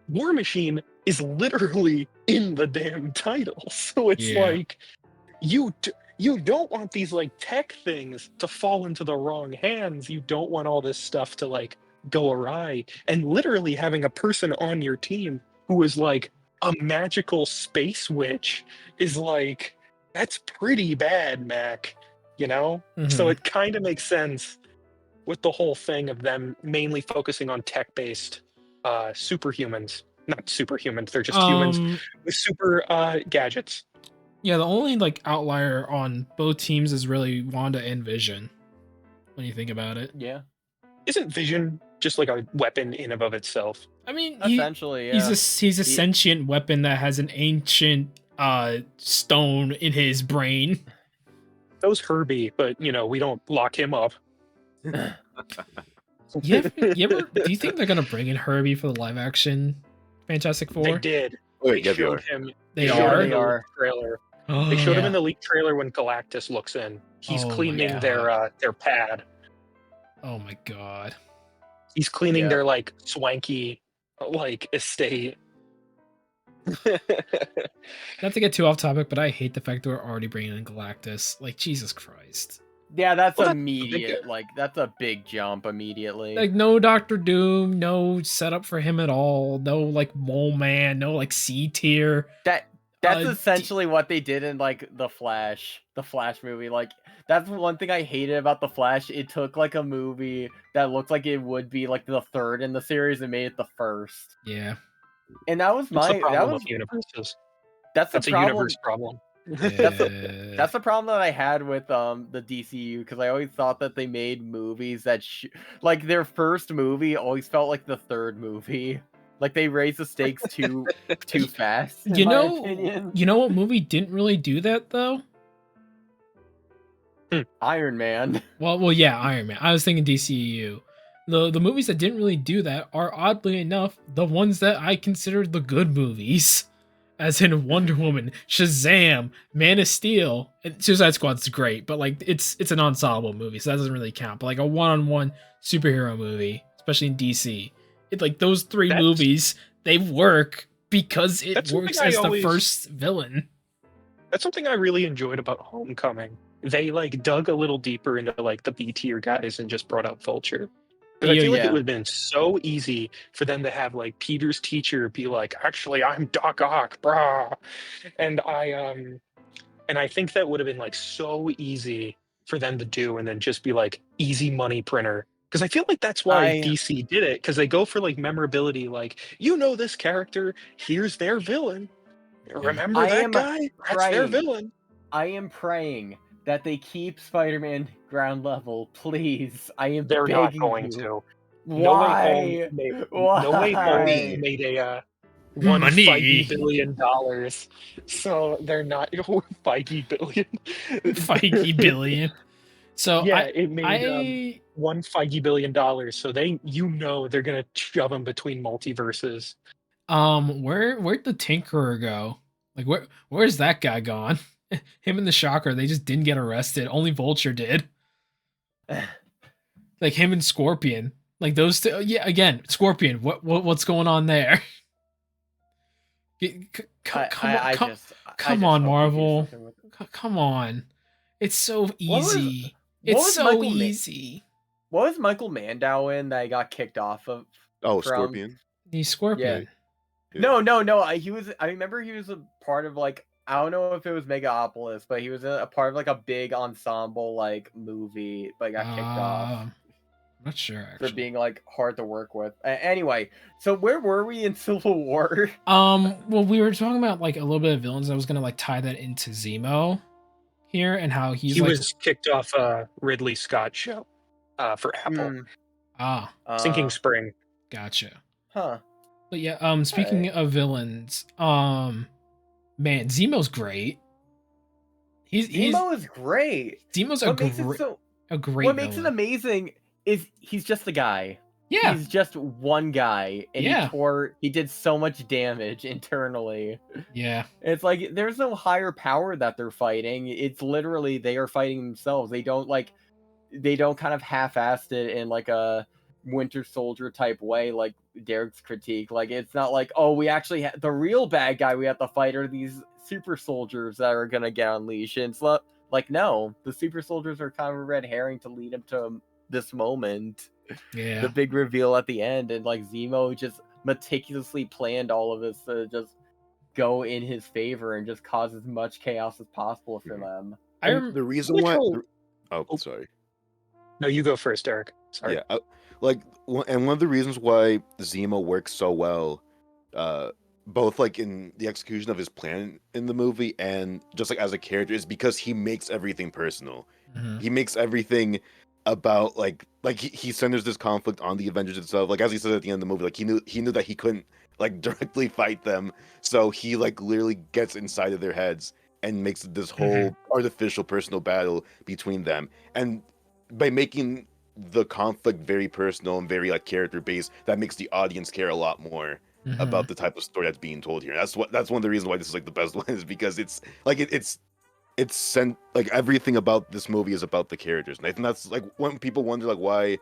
War Machine is literally in the damn title. So it's like, you don't want these like tech things to fall into the wrong hands. You don't want all this stuff to like go awry. And literally having a person on your team who is like a magical space witch is like, that's pretty bad, Mac. You know? So it kind of makes sense with the whole thing of them mainly focusing on tech-based superhumans. Not superhumans, they're just humans with super gadgets. Yeah, the only like outlier on both teams is really Wanda and Vision. When you think about it. Yeah. Isn't Vision just like a weapon in and of itself? I mean, essentially, yeah. He's a sentient weapon that has an ancient stone in his brain. Those Herbie, but you know, we don't lock him up. You ever, do you think they're gonna bring in Herbie for the live action Fantastic Four? They did. Wait, they showed him. They are. They are. Trailer. Oh, they showed him in the leaked trailer when Galactus looks in. He's cleaning their pad. Oh my god. He's cleaning their like swanky like estate. Not to get too off topic, but I hate the fact that we're already bringing in Galactus. Like, Jesus Christ. Yeah, that's immediate. Like, that's a big jump immediately. Like, no Doctor Doom, no setup for him at all. No, like, Mole Man, no, like, C tier. That's essentially what they did in, like, the Flash movie. Like, that's one thing I hated about the Flash. It took, like, a movie that looked like it would be, like, the third in the series and made it the first. Yeah. And that was the problem with universes. That's a universe problem. That's the problem that I had with the DCU, because I always thought that they made movies that like their first movie always felt like the third movie. Like they raised the stakes too fast. You know what movie didn't really do that though? Iron Man. Well, yeah, Iron Man. I was thinking DCU. The movies that didn't really do that are oddly enough the ones that I consider the good movies. As in Wonder Woman, Shazam, Man of Steel, and Suicide Squad's great, but like it's an ensemble movie, so that doesn't really count. But like a one-on-one superhero movie, especially in DC, like those three movies, they work because it works as the first villain. That's something I really enjoyed about Homecoming. They like dug a little deeper into like the B tier guys and just brought out Vulture. Because I feel like it would have been so easy for them to have like Peter's teacher be like, actually, I'm Doc Ock, brah. And I think that would have been like so easy for them to do and then just be like easy money printer. Because I feel like that's why DC did it. Because they go for like memorability, like, you know this character, here's their villain. Remember that guy? That's their villain. I am praying that they keep Spider-Man ground level, please. I am begging you. They're not going to. Why? No Way Home made a $1 billion. So they're not $5 billion. $5 billion. So yeah, it made $1 billion. So they're gonna shove them between multiverses. Where'd the Tinkerer go? Like where's that guy gone? him and the Shocker, they just didn't get arrested. Only Vulture did. Like him and Scorpion, like those two. Yeah, again, Scorpion. What's going on there? Come on, Marvel. Come on. It's so easy. It's so easy. What was Michael Mandow in that he got kicked off of? Scorpion. He's Scorpion. Yeah. No. He was. I remember he was a part of like, I don't know if it was Megapolis, but he was a part of like a big ensemble like movie, but got kicked off. I'm not sure actually. For being like hard to work with. Anyway, so where were we in Civil War? Well, we were talking about like a little bit of villains. I was gonna like tie that into Zemo here and how he was kicked off a Ridley Scott show for Apple. Sinking Spring. Gotcha. Huh. But yeah, speaking of villains, man, Zemo's great. Zemo is great. Zemo's a great. What makes it amazing is he's just a guy. Yeah. He's just one guy, and he did so much damage internally. Yeah. It's like there's no higher power that they're fighting. It's literally they are fighting themselves. They don't kind of half-assed it in like a Winter Soldier type way, like Derk's critique. Like it's not like, oh, we actually the real bad guy we have to fight are these super soldiers that are gonna get unleashed. And it's like no, the super soldiers are kind of a red herring to lead him to this moment. Yeah, the big reveal at the end, and like Zemo just meticulously planned all of this to just go in his favor and just cause as much chaos as possible for them. The reason why. Sorry. No, you go first, Derek. Sorry. Yeah, and one of the reasons why Zemo works so well, both like in the execution of his plan in the movie and just like as a character, is because he makes everything personal. Mm-hmm. He makes everything about like he centers this conflict on the Avengers itself. Like as he said at the end of the movie, like he knew that he couldn't like directly fight them, so he like literally gets inside of their heads and makes this whole artificial personal battle between them. And by making the conflict very personal and very like character based, that makes the audience care a lot more about the type of story that's being told here. That's one of the reasons why this is like the best one, is because it's like it's sent like everything about this movie is about the characters. And I think that's like when people wonder like why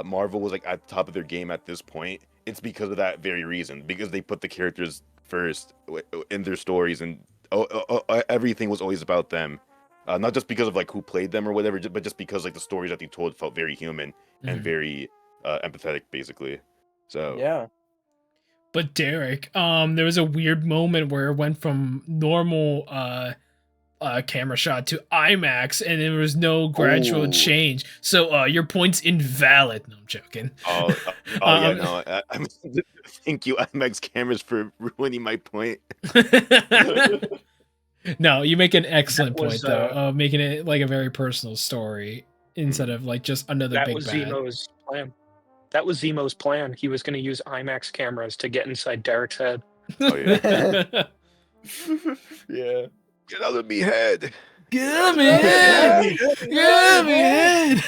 Marvel was like at the top of their game at this point, it's because of that very reason, because they put the characters first in their stories, and everything was always about them. Not just because of like who played them or whatever, but just because like the stories that they told felt very human and very empathetic, basically. So yeah. But Derek, there was a weird moment where it went from normal camera shot to IMAX, and there was no gradual change. So your point's invalid. No, I'm joking. Yeah, no. I mean, thank you, IMAX cameras, for ruining my point. No, you make an excellent point though, making it like a very personal story instead of like just another big bad. Zemo's plan. That was Zemo's plan. He was going to use IMAX cameras to get inside Derek's head. Oh yeah. Yeah. Get out of me head. Get out of me head. Get out of me head.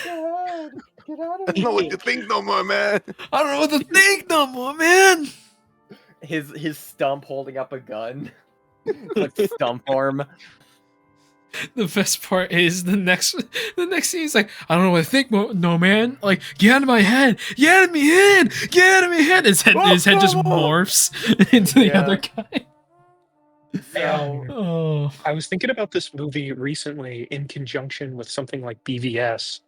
Get out of I don't know what to think no more, man. I don't know what to think no more, man. His stump holding up a gun. Like stump arm. The best part is the next scene is like, I don't know what to think, no man. Like, get out of my head, get out of me head, get out of me head. His head just morphs into the other guy. I was thinking about this movie recently in conjunction with something like BVS,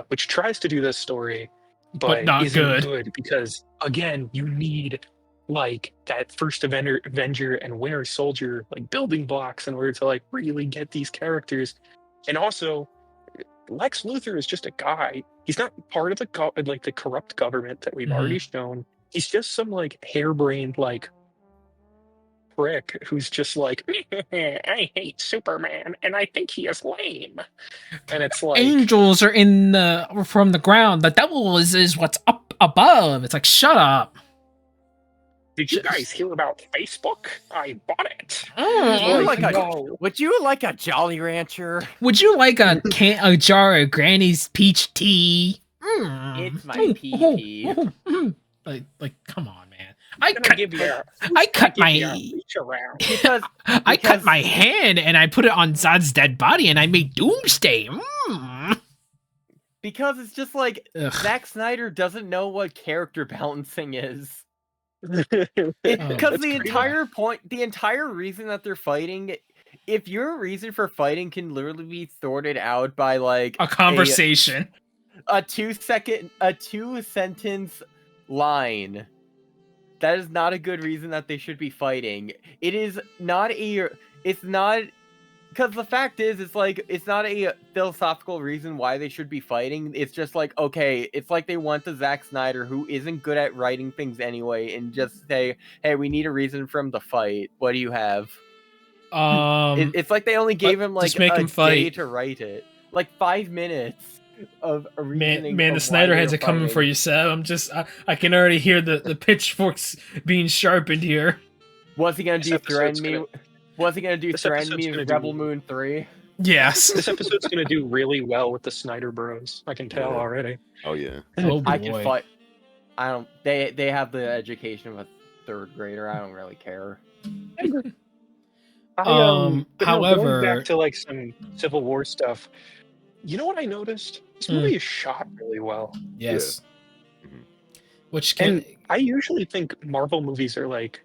which tries to do this story, but not isn't good because again, you need like that first Avenger and Winter Soldier like building blocks in order to like really get these characters. And also, Lex Luthor is just a guy. He's not part of the corrupt government that we've already shown. He's just some like harebrained like prick who's just like, I hate Superman and I think he is lame. And it's like, angels are from the ground. The devil is what's up above. It's like, shut up. Did you guys hear about Facebook? I bought it. Would you like a Jolly Rancher? Would you like a jar of Granny's peach tea? It's my pee. Like, come on, man. I cut my hand and I put it on Zod's dead body and I made Doomsday. Because it's just like Zack Snyder doesn't know what character balancing is. Because the entire reason that they're fighting, if your reason for fighting can literally be sorted out by like a conversation, a 2-sentence line, that is not a good reason that they should be fighting. It's not, because the fact is, it's not a philosophical reason why they should be fighting. It's just like, okay, it's like they want the Zack Snyder, who isn't good at writing things anyway, and just say, hey, we need a reason for him to fight. What do you have? It's like they only gave him like a day to write it. Like 5 minutes of a reasoning. Man, the Snyder heads are coming for you, Seb. I can already hear the pitchforks being sharpened here. Was he gonna threaten me? Was he going to threaten me with Rebel Moon 3? Yes. This episode's going to do really well with the Snyder Bros. I can tell already. Oh, yeah. Oh, boy. I can fight. They have the education of a 3rd grader. I don't really care. However, going back to like some Civil War stuff, you know what I noticed? This movie is shot really well. Yes. Yeah. And I usually think Marvel movies are like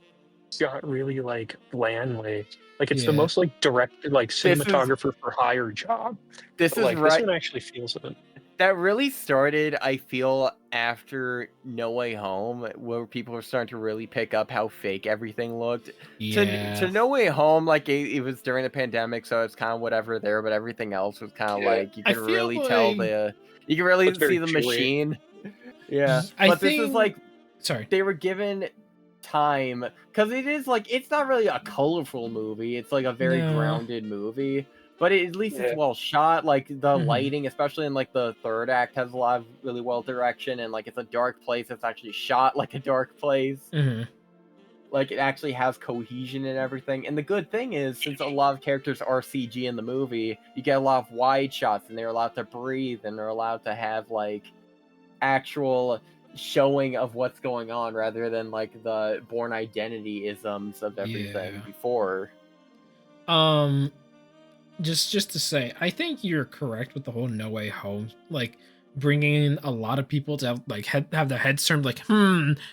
shot really like blandly. Like it's the most like directed like cinematographer for hire job. This one actually feels it. That really started, I feel, after No Way Home, where people were starting to really pick up how fake everything looked. Yeah. To No Way Home, like it was during the pandemic, so it's kind of whatever there, but everything else was kind of like you can really tell you can really see the machine. Yeah, this is like they were given time, because it is like, it's not really a colorful movie, it's like a very grounded movie, but at least it's well shot. Like the lighting, especially in like the 3rd act, has a lot of really well direction, and like it's a dark place, it's actually shot like a dark place. Like it actually has cohesion and everything. And the good thing is, since a lot of characters are CG in the movie, you get a lot of wide shots, and they're allowed to breathe, and they're allowed to have like actual showing of what's going on, rather than like the Born Identity isms of everything before. Just to say, I think you're correct with the whole No Way Home, like bringing in a lot of people to have like have their heads turned like,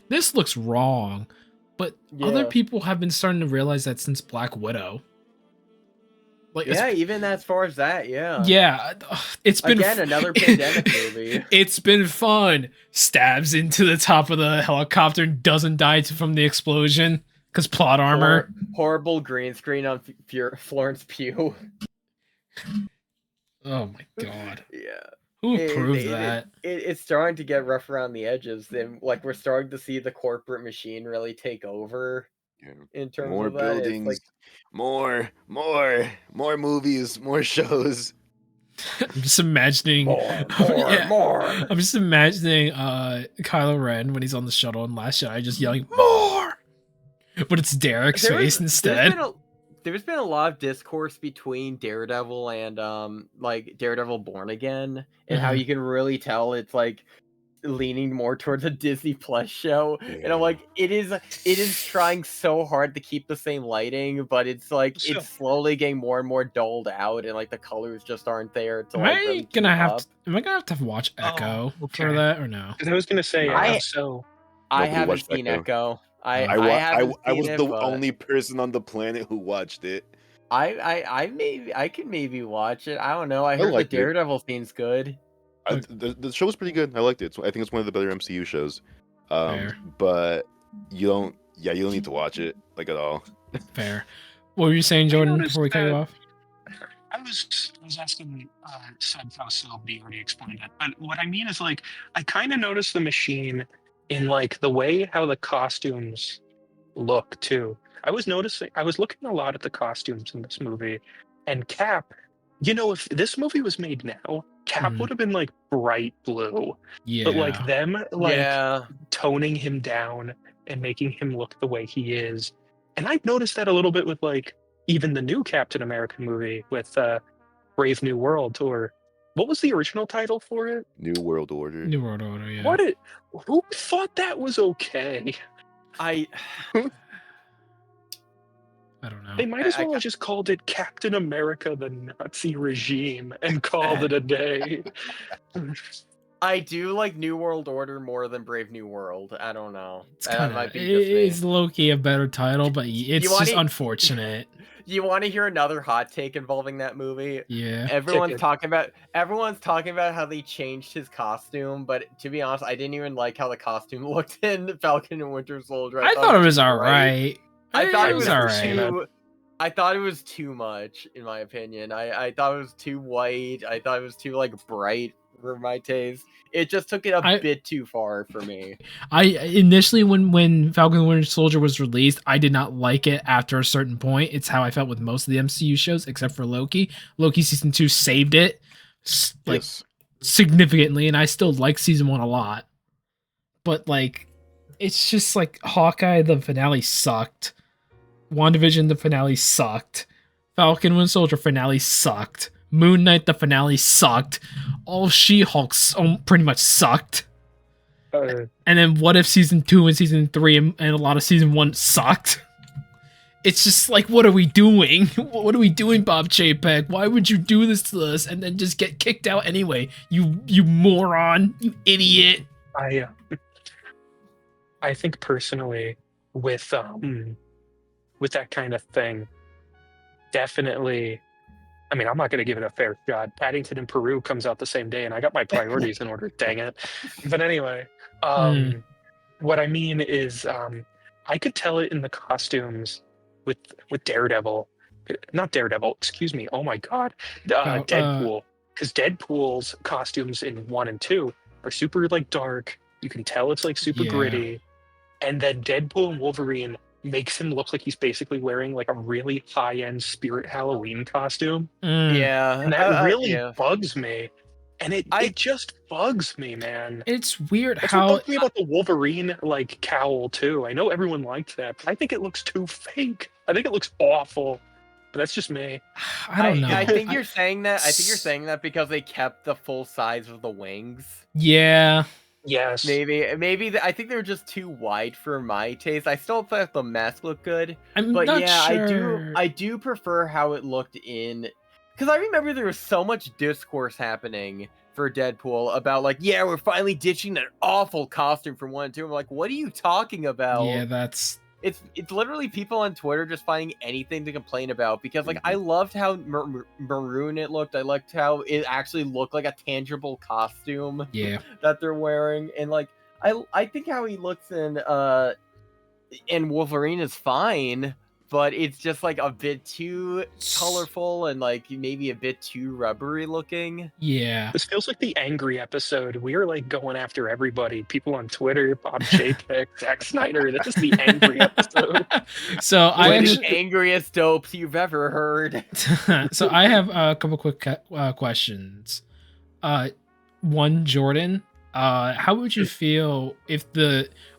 this looks wrong, but other people have been starting to realize that since Black Widow. Like, even as far as that, it's been again another pandemic movie. It's been fun. Stabs into the top of the helicopter and doesn't die from the explosion because plot armor. Horrible green screen on Florence Pugh. Oh my god. Yeah. Who approved that? It's starting to get rough around the edges. Then, like, we're starting to see the corporate machine really take over. In terms more of that, buildings, like, more movies, more shows. I'm just imagining more. I'm just imagining Kylo Ren when he's on the shuttle in Last Jedi just yelling more, but it's Derek's face instead. There's been a lot of discourse between Daredevil and like Daredevil Born Again, and how you can really tell it's like leaning more towards a Disney Plus show. And I'm like, it is trying so hard to keep the same lighting, but it's like it's slowly getting more and more dulled out, and like the colors just aren't there to am I gonna have to watch Echo for that or no? I was gonna say I haven't seen Echo. I was the only person on the planet who watched it. I could maybe watch it. I don't know. I heard the Daredevil scene's good. The show was pretty good. I liked it. I think it's one of the better MCU shows. But you don't need to watch it like at all. Fair. What were you saying, Jordan? Before we cut you off, I was asking Seb how Selby already explained it, but what I mean is like I kind of noticed the machine in like the way how the costumes look too. I was looking a lot at the costumes in this movie, and Cap. You know, if this movie was made now, Cap would have been like bright blue. Yeah. But like them like toning him down and making him look the way he is. And I've noticed that a little bit with like even the new Captain America movie with Brave New World, or what was the original title for it? New World Order. New World Order, yeah. Who thought that was okay? I don't know. They might as well have just called it Captain America: The Nazi Regime and called it a day. I do like New World Order more than Brave New World. I don't know. It's kind of it's low-key a better title, but it's just unfortunate. You want to hear another hot take involving that movie? Yeah. Everyone's talking about how they changed his costume, but to be honest, I didn't even like how the costume looked in Falcon and Winter Soldier. I thought it was alright. I thought it was alright. I thought it was too much, in my opinion. I thought it was too white. I thought it was too like bright for my taste. It just took it a bit too far for me. I initially, when Falcon and Winter Soldier was released, I did not like it after a certain point. It's how I felt with most of the MCU shows, except for Loki. Loki season 2 saved it significantly, and I still like season 1 a lot. But like, it's just like Hawkeye, the finale sucked. WandaVision, the finale sucked. Falcon Winter Soldier finale sucked. Moon Knight, the finale sucked. All She-Hulks pretty much sucked. And then What If season 2 and season 3 and a lot of season 1 sucked. It's just like, what are we doing? What are we doing, Bob Chapek? Why would you do this to us and then just get kicked out anyway? You moron, you idiot. I think personally with that kind of thing, definitely. I mean, I'm not going to give it a fair shot. Paddington in Peru comes out the same day, and I got my priorities in order. Dang it! But anyway, what I mean is, I could tell it in the costumes with Daredevil, not Daredevil. Excuse me. Oh my God, Deadpool. Because Deadpool's costumes in 1 and 2 are super like dark. You can tell it's like super gritty, and then Deadpool and Wolverine makes him look like he's basically wearing like a really high-end Spirit Halloween costume. Yeah. And that really bugs me. And it just bugs me, man. It's weird That's how... what bugs me about the Wolverine like cowl too. I know everyone liked that, but I think it looks too fake. I think it looks awful. But that's just me. I don't know. I think you're saying that. I think you're saying that because they kept the full size of the wings. Yeah. Yes. Maybe. I think they were just too wide for my taste. I still thought the mask looked good, but yeah, sure. I do prefer how it looked in. Because I remember there was so much discourse happening for Deadpool about like, yeah, we're finally ditching that awful costume from 1 and 2. I'm like, what are you talking about? Yeah, that's... It's literally people on Twitter just finding anything to complain about because like I loved how maroon it looked. I liked how it actually looked like a tangible costume. Yeah. That they're wearing, and like I think how he looks in Wolverine is fine, but it's just like a bit too colorful and like maybe a bit too rubbery looking. Yeah. This feels like the angry episode. We are like going after everybody. People on Twitter, Bob Chapek, Zack Snyder. This is the angry episode. So the angriest dopes you've ever heard. So I have a couple quick questions. One, Jordan, how would you feel if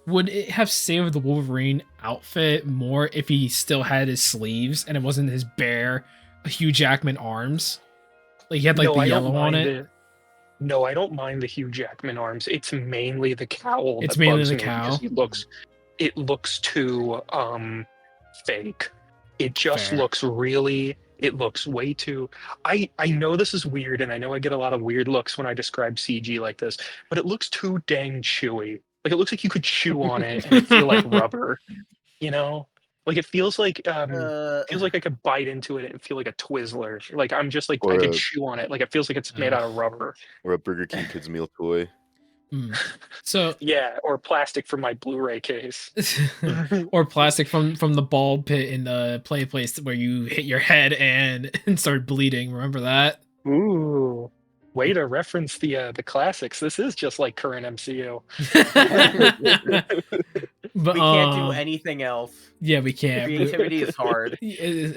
would it have saved the Wolverine outfit more if he still had his sleeves and it wasn't his bare Hugh Jackman arms? Like he had like the yellow on it. No, I don't mind the Hugh Jackman arms. It's mainly the cowl. It's mainly the cowl. It looks too fake. It just looks really. It looks way too... I know this is weird, and I know I get a lot of weird looks when I describe CG like this, but it looks too dang chewy. Like, it looks like you could chew on it and it feel like rubber, you know? Like, it feels like I could bite into it and feel like a Twizzler. Like, I'm just like, I could chew on it. Like, it feels like it's made out of rubber. Or a Burger King Kids Meal toy. So yeah, or plastic from my Blu-ray case. Or plastic from the ball pit in the play place where you hit your head and start bleeding. Remember that? Ooh. Way to reference the classics. This is just like current MCU. But we can't do anything else. Yeah, we can't. Creativity is hard.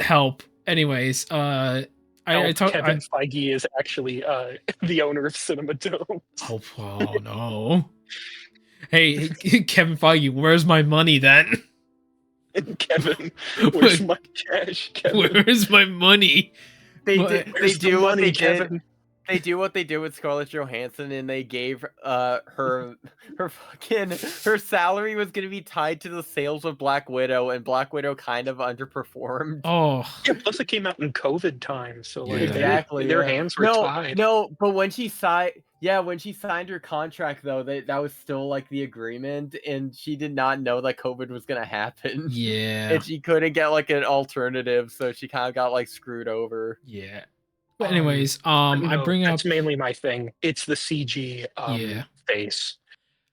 Help. Anyways, Kevin Feige is actually the owner of Cinema Dome. Oh no. Hey, Kevin Feige, where's my money then? Kevin, where's my cash? Kevin? Where's my money? They do what they did. they do what they did with Scarlett Johansson, and they gave her salary was gonna be tied to the sales of Black Widow, and Black Widow kind of underperformed. Oh, yeah. Plus, it came out in COVID time, so like exactly, their hands were tied. No, but when she signed her contract, though, that was still like the agreement, and she did not know that COVID was gonna happen. yeah. And she couldn't get like an alternative, so she kind of got like screwed over. Yeah. But anyways, I bring up. That's mainly my thing. It's the CG face.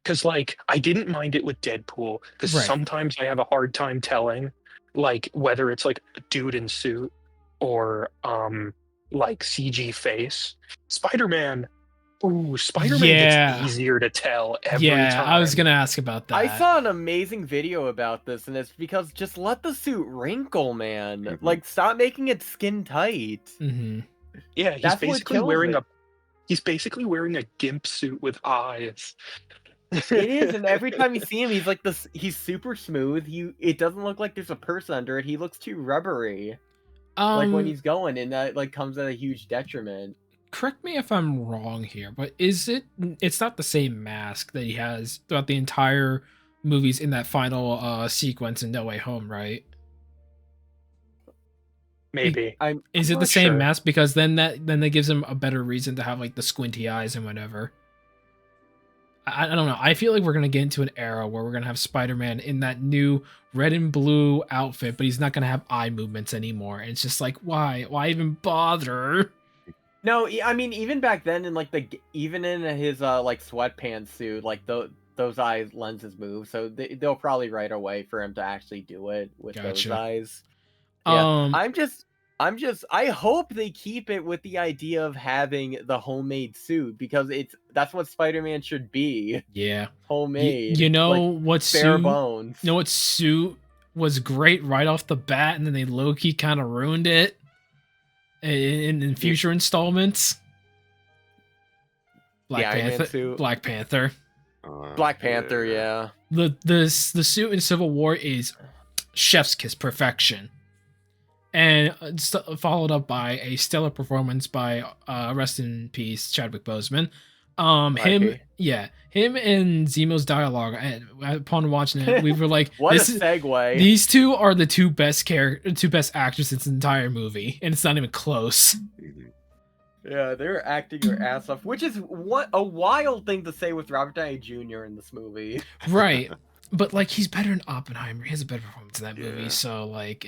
Because like I didn't mind it with Deadpool, because sometimes I have a hard time telling, like whether it's like a dude in suit or like CG face. Spider-Man gets easier to tell every time. I was gonna ask about that. I saw an amazing video about this, and it's because just let the suit wrinkle, man. Mm-hmm. Like, stop making it skin tight. Mm-hmm. Yeah, he's basically wearing a gimp suit with eyes. It is, and every time you see him, he's like this. He's super smooth. It doesn't look like there's a person under it. He looks too rubbery. Like when he's going, and that like comes at a huge detriment. Correct me if I'm wrong here, but it's not the same mask that he has throughout the entire movies in that final sequence in No Way Home, right? Maybe. Is it the same mask? Because then that gives him a better reason to have like the squinty eyes and whatever. I don't know. I feel like we're gonna get into an era where we're gonna have Spider-Man in that new red and blue outfit, but he's not gonna have eye movements anymore. And it's just like, why even bother? No, I mean, even back then, in like even in his like sweatpants suit, like those eyes lenses move, so they'll probably write a way for him to actually do it with those eyes. Yeah, I hope they keep it with the idea of having the homemade suit, because that's what Spider-Man should be. Yeah, homemade. You know like, what bare suit? Bones. You know what suit was great right off the bat, and then they low-key kind of ruined it in future installments. Black Panther. Black Panther, yeah. The suit in Civil War is chef's kiss perfection. And followed up by a stellar performance by rest in peace Chadwick Boseman. Him and Zemo's dialogue. And upon watching it, we were like, "What a segue!" These two are the two best actors in this entire movie, and it's not even close. Yeah, they're acting their ass off, which is a wild thing to say with Robert Downey Jr. in this movie. Right, but like he's better in Oppenheimer. He has a better performance in that movie. So like,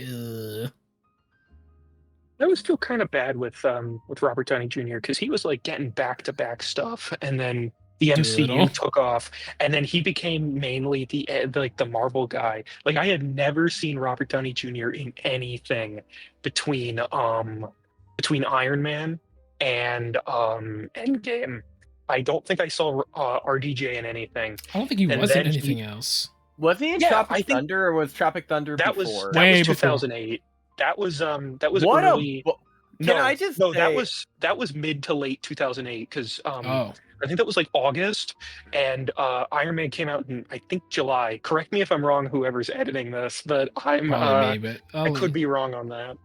I always feel kind of bad with Robert Downey Jr. because he was like getting back-to-back stuff, and then the MCU took off, and then he became mainly the Marvel guy. Like I had never seen Robert Downey Jr. in anything between Iron Man and Endgame. I don't think I saw RDJ in anything. I don't think he was in anything else. Was he in Tropic Thunder, or was Tropic Thunder before? That was 2008. That was early. That was mid to late 2008, because I think that was like August, and Iron Man came out in I think July. Correct me if I'm wrong, whoever's editing this, but I could be wrong on that.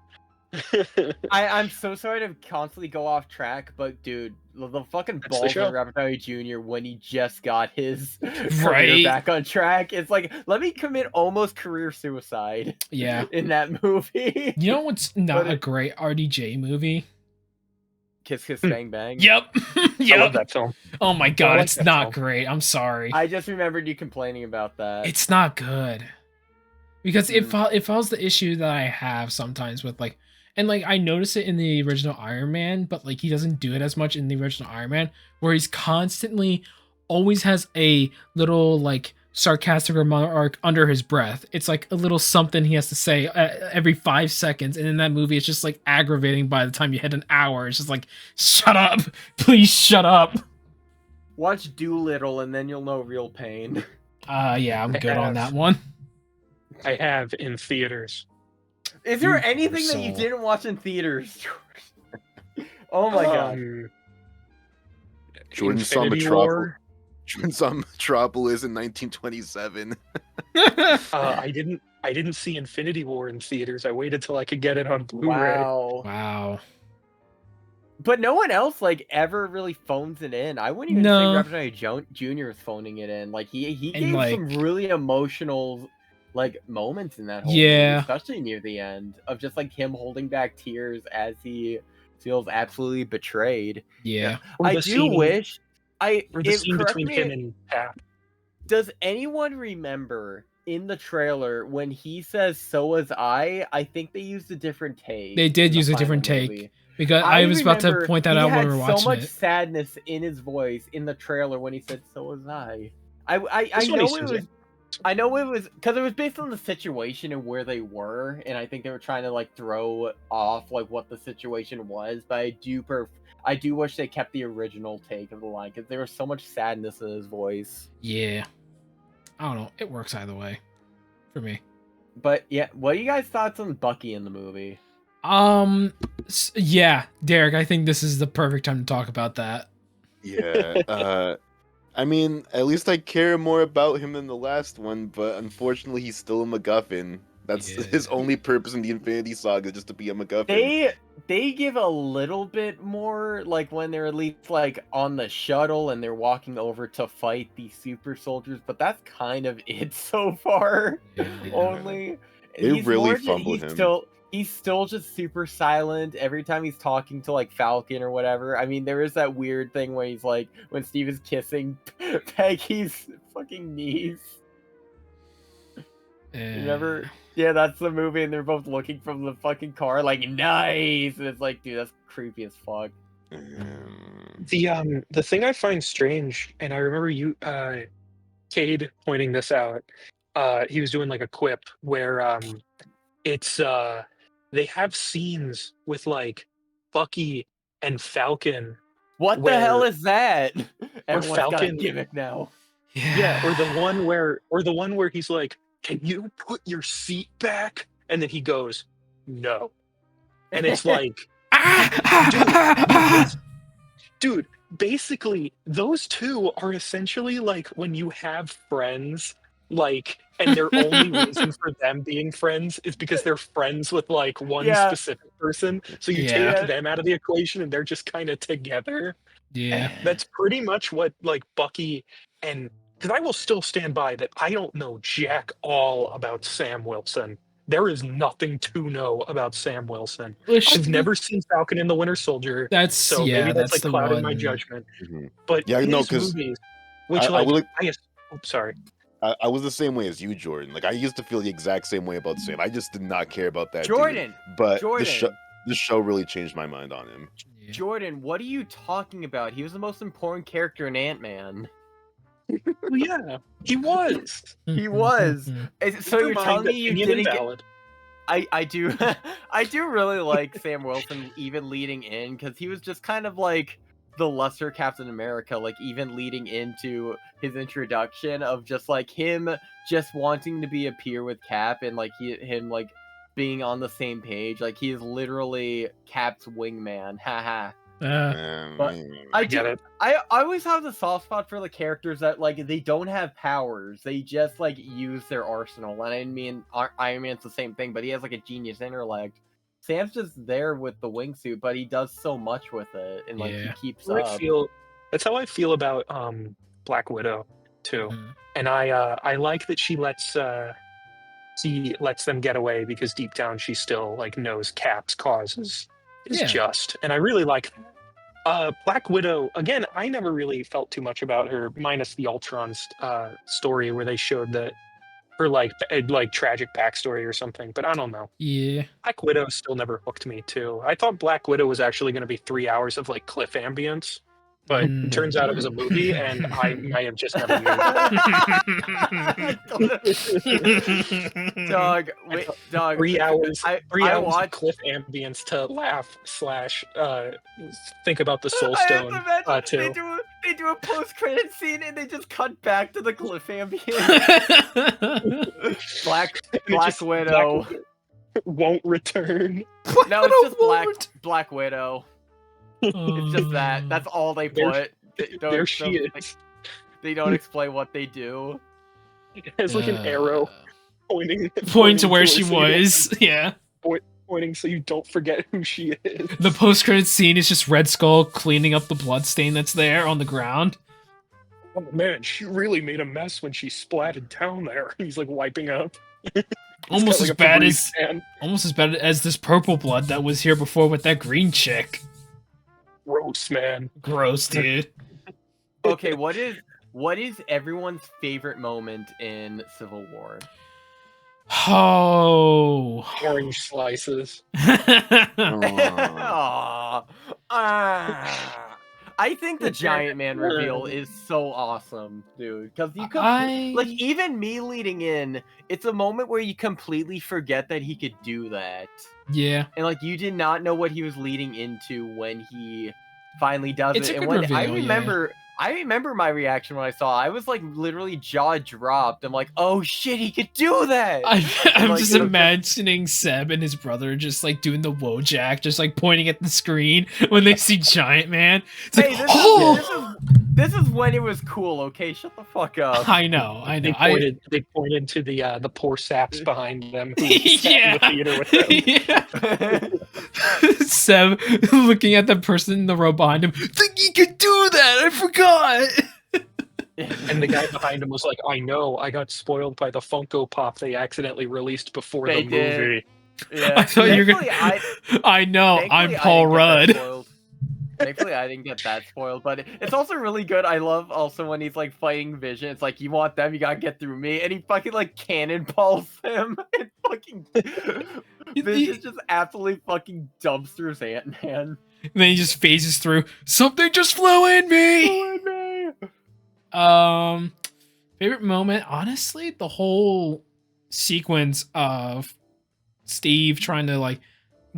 I'm so sorry to constantly go off track, but dude, the fucking balls of Robert Downey Jr. when he just got his career back on track. It's like, let me commit almost career suicide. Yeah, in that movie. You know what's not a great RDJ movie? Kiss Kiss Bang Bang. Yep. I love that film. Oh my god, it's not great. I'm sorry. I just remembered you complaining about that. It's not good. Because it follows the issue that I have sometimes with like, and like I notice it in the original Iron Man, but like he doesn't do it as much in the original Iron Man, where he's constantly always has a little like sarcastic remark under his breath. It's like a little something he has to say every 5 seconds, and in that movie it's just like aggravating. By the time you hit an hour, it's just like, shut up, please shut up. Watch Doolittle and then you'll know real pain. Yeah, I'm good on that one. I have in theaters. Is there anything that you didn't watch in theaters, George? Oh my god. Jordan saw Metropolis. Jordan saw Metropolis in 1927. I didn't see Infinity War in theaters. I waited till I could get it on Blu-ray. Wow. But no one else like ever really phones it in. I wouldn't even say Robert Downey Jr. is phoning it in. Like he gave like, some really emotional like moments in that whole movie, especially near the end, of just like him holding back tears as he feels absolutely betrayed. Yeah. I do wish the scene between him and Cap. Does anyone remember in the trailer when he says "so was I"? I think they used a different take. They did use a different take. Because I was about to point that out when we were watching it. He had so much sadness in his voice in the trailer when he said "so was I." I know it was. I know it was because it was based on the situation and where they were, and I think they were trying to like throw off like what the situation was. But I do wish they kept the original take of the line because there was so much sadness in his voice. Yeah, I don't know. It works either way for me. But yeah, what are you guys' thoughts on Bucky in the movie? Yeah, Derek, I think this is the perfect time to talk about that. Yeah, I mean, at least I care more about him than the last one, but unfortunately he's still a MacGuffin. That's his only purpose in the Infinity Saga, just to be a MacGuffin. They give a little bit more, like when they're at least like on the shuttle and they're walking over to fight the super soldiers, but that's kind of it so far. Only they really fumble him. He's still just super silent every time he's talking to like Falcon or whatever. I mean, there is that weird thing where he's like, when Steve is kissing Peggy's fucking knees. Remember? Yeah, that's the movie, and they're both looking from the fucking car, like, nice! And it's like, dude, that's creepy as fuck. The thing I find strange, and I remember you, Cade pointing this out, he was doing like a quip where it's they have scenes with like Bucky and Falcon. What the hell is that? Everyone's got a gimmick now. Yeah, or the one where he's like, "Can you put your seat back?" And then he goes, "No." And it's like, dude, basically, those two are essentially like when you have friends, like, and their only reason for them being friends is because they're friends with like one specific person. So you take them out of the equation and they're just kind of together. Yeah. That's pretty much what like Bucky and because I will still stand by that I don't know jack all about Sam Wilson. There is nothing to know about Sam Wilson. I've never seen Falcon and the Winter Soldier. So maybe that's like clouding my judgment. But movies, which sorry. I was the same way as you, Jordan. Like I used to feel the exact same way about Sam. I just did not care about that Jordan. Dude. But the show really changed my mind on him. Jordan, what are you talking about? He was the most important character in Ant-Man. Well, yeah, he was. He was. So you're telling me you didn't get... I do I do really like Sam Wilson even leading in, because he was just kind of like the lesser Captain America, like even leading into his introduction of just like him just wanting to be a peer with Cap and like him like being on the same page. Like he is literally Cap's wingman. Haha. But I get it. I always have the soft spot for the characters that like they don't have powers. They just like use their arsenal. And I mean Iron Man's the same thing, but he has like a genius intellect. Sam's just there with the wingsuit, but he does so much with it, and like he keeps up. That's how I feel about Black Widow too. And I like that she lets them get away because deep down she still like knows Cap's cause is just, and I really like that. Black Widow, again, I never really felt too much about her, minus the Ultron story where they showed that her like tragic backstory or something, but I don't know. Yeah. Black Widow still never hooked me too. I thought Black Widow was actually going to be 3 hours of like cliff ambience, but it turns out it was a movie, and I have just never knew. Dog. 3 hours. Three hours of cliff ambience to laugh / think about the Soul Stone too. They do a post-credit scene and they just cut back to the cliff ambience. Black Widow won't return. No, it's just Black Widow. It's just that. That's all they put. There she is. They don't explain what they do. It has like an arrow pointing to where she was. Yeah. pointing so you don't forget who she is. The post-credit scene is just Red Skull cleaning up the blood stain that's there on the ground. Oh man, she really made a mess when she splatted down there. He's like wiping up. Almost as bad as this purple blood that was here before with that green chick. Gross, man. Gross, dude. Okay, what is everyone's favorite moment in Civil War? Oh, orange slices. I think the Giant Man reveal is so awesome, dude. Because you could, like, even me leading in, it's a moment where you completely forget that he could do that. Yeah. And like, you did not know what he was leading into when he finally does it's it. A and good when reveal, I remember my reaction when I saw it. I was like literally jaw dropped. I'm like, oh shit, he could do that. I'm like, just imagining Seb and his brother just like doing the Wojak, just like pointing at the screen when they see Giant Man. It's hey, like, this is when it was cool, okay? Shut the fuck up. I know. They pointed to the poor saps behind them who sat in the theater with them. Seb looking at the person in the row behind him, think he could do that? I forgot. And the guy behind him was like, I know, I got spoiled by the Funko Pop they accidentally released before the movie. Yeah. I thought you were gonna... I know, I'm Paul Rudd. Thankfully, I didn't get that spoiled, but it's also really good. I love also when he's like fighting Vision. It's like, you want them, you gotta get through me, and he fucking like cannonballs him, and fucking Vision just absolutely fucking dumpsters Ant-Man. And then he just phases through. Something just flew in me. Favorite moment, honestly, the whole sequence of Steve trying to like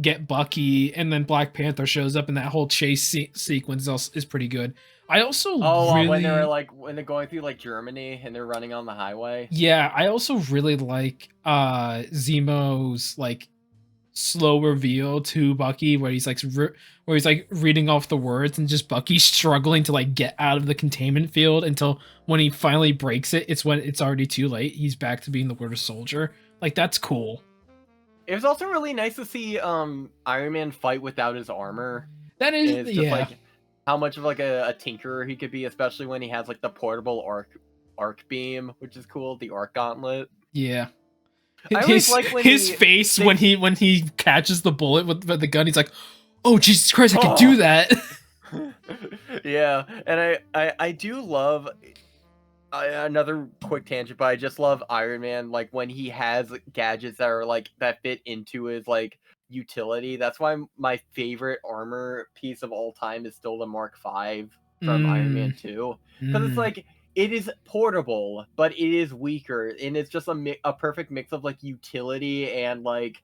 get Bucky, and then Black Panther shows up, and that whole chase sequence is pretty good. I also when they're going through like Germany and they're running on the highway. Yeah, I also really like Zemo's like slow reveal to Bucky where he's like reading off the words, and just Bucky struggling to like get out of the containment field until when he finally breaks it, it's when it's already too late. He's back to being the Winter Soldier. Like, that's cool. It was also really nice to see Iron Man fight without his armor. That is, just like how much of like a tinkerer he could be, especially when he has like the portable arc beam, which is cool, the arc gauntlet. Yeah. His face when he catches the bullet with the gun, he's like, "Oh Jesus Christ, I can do that!" Yeah, and I do love another quick tangent, but I just love Iron Man like when he has gadgets that are like that fit into his like utility. That's why my favorite armor piece of all time is still the Mark V from Iron Man 2, because it's like, it is portable, but it is weaker, and it's just a perfect mix of like utility and like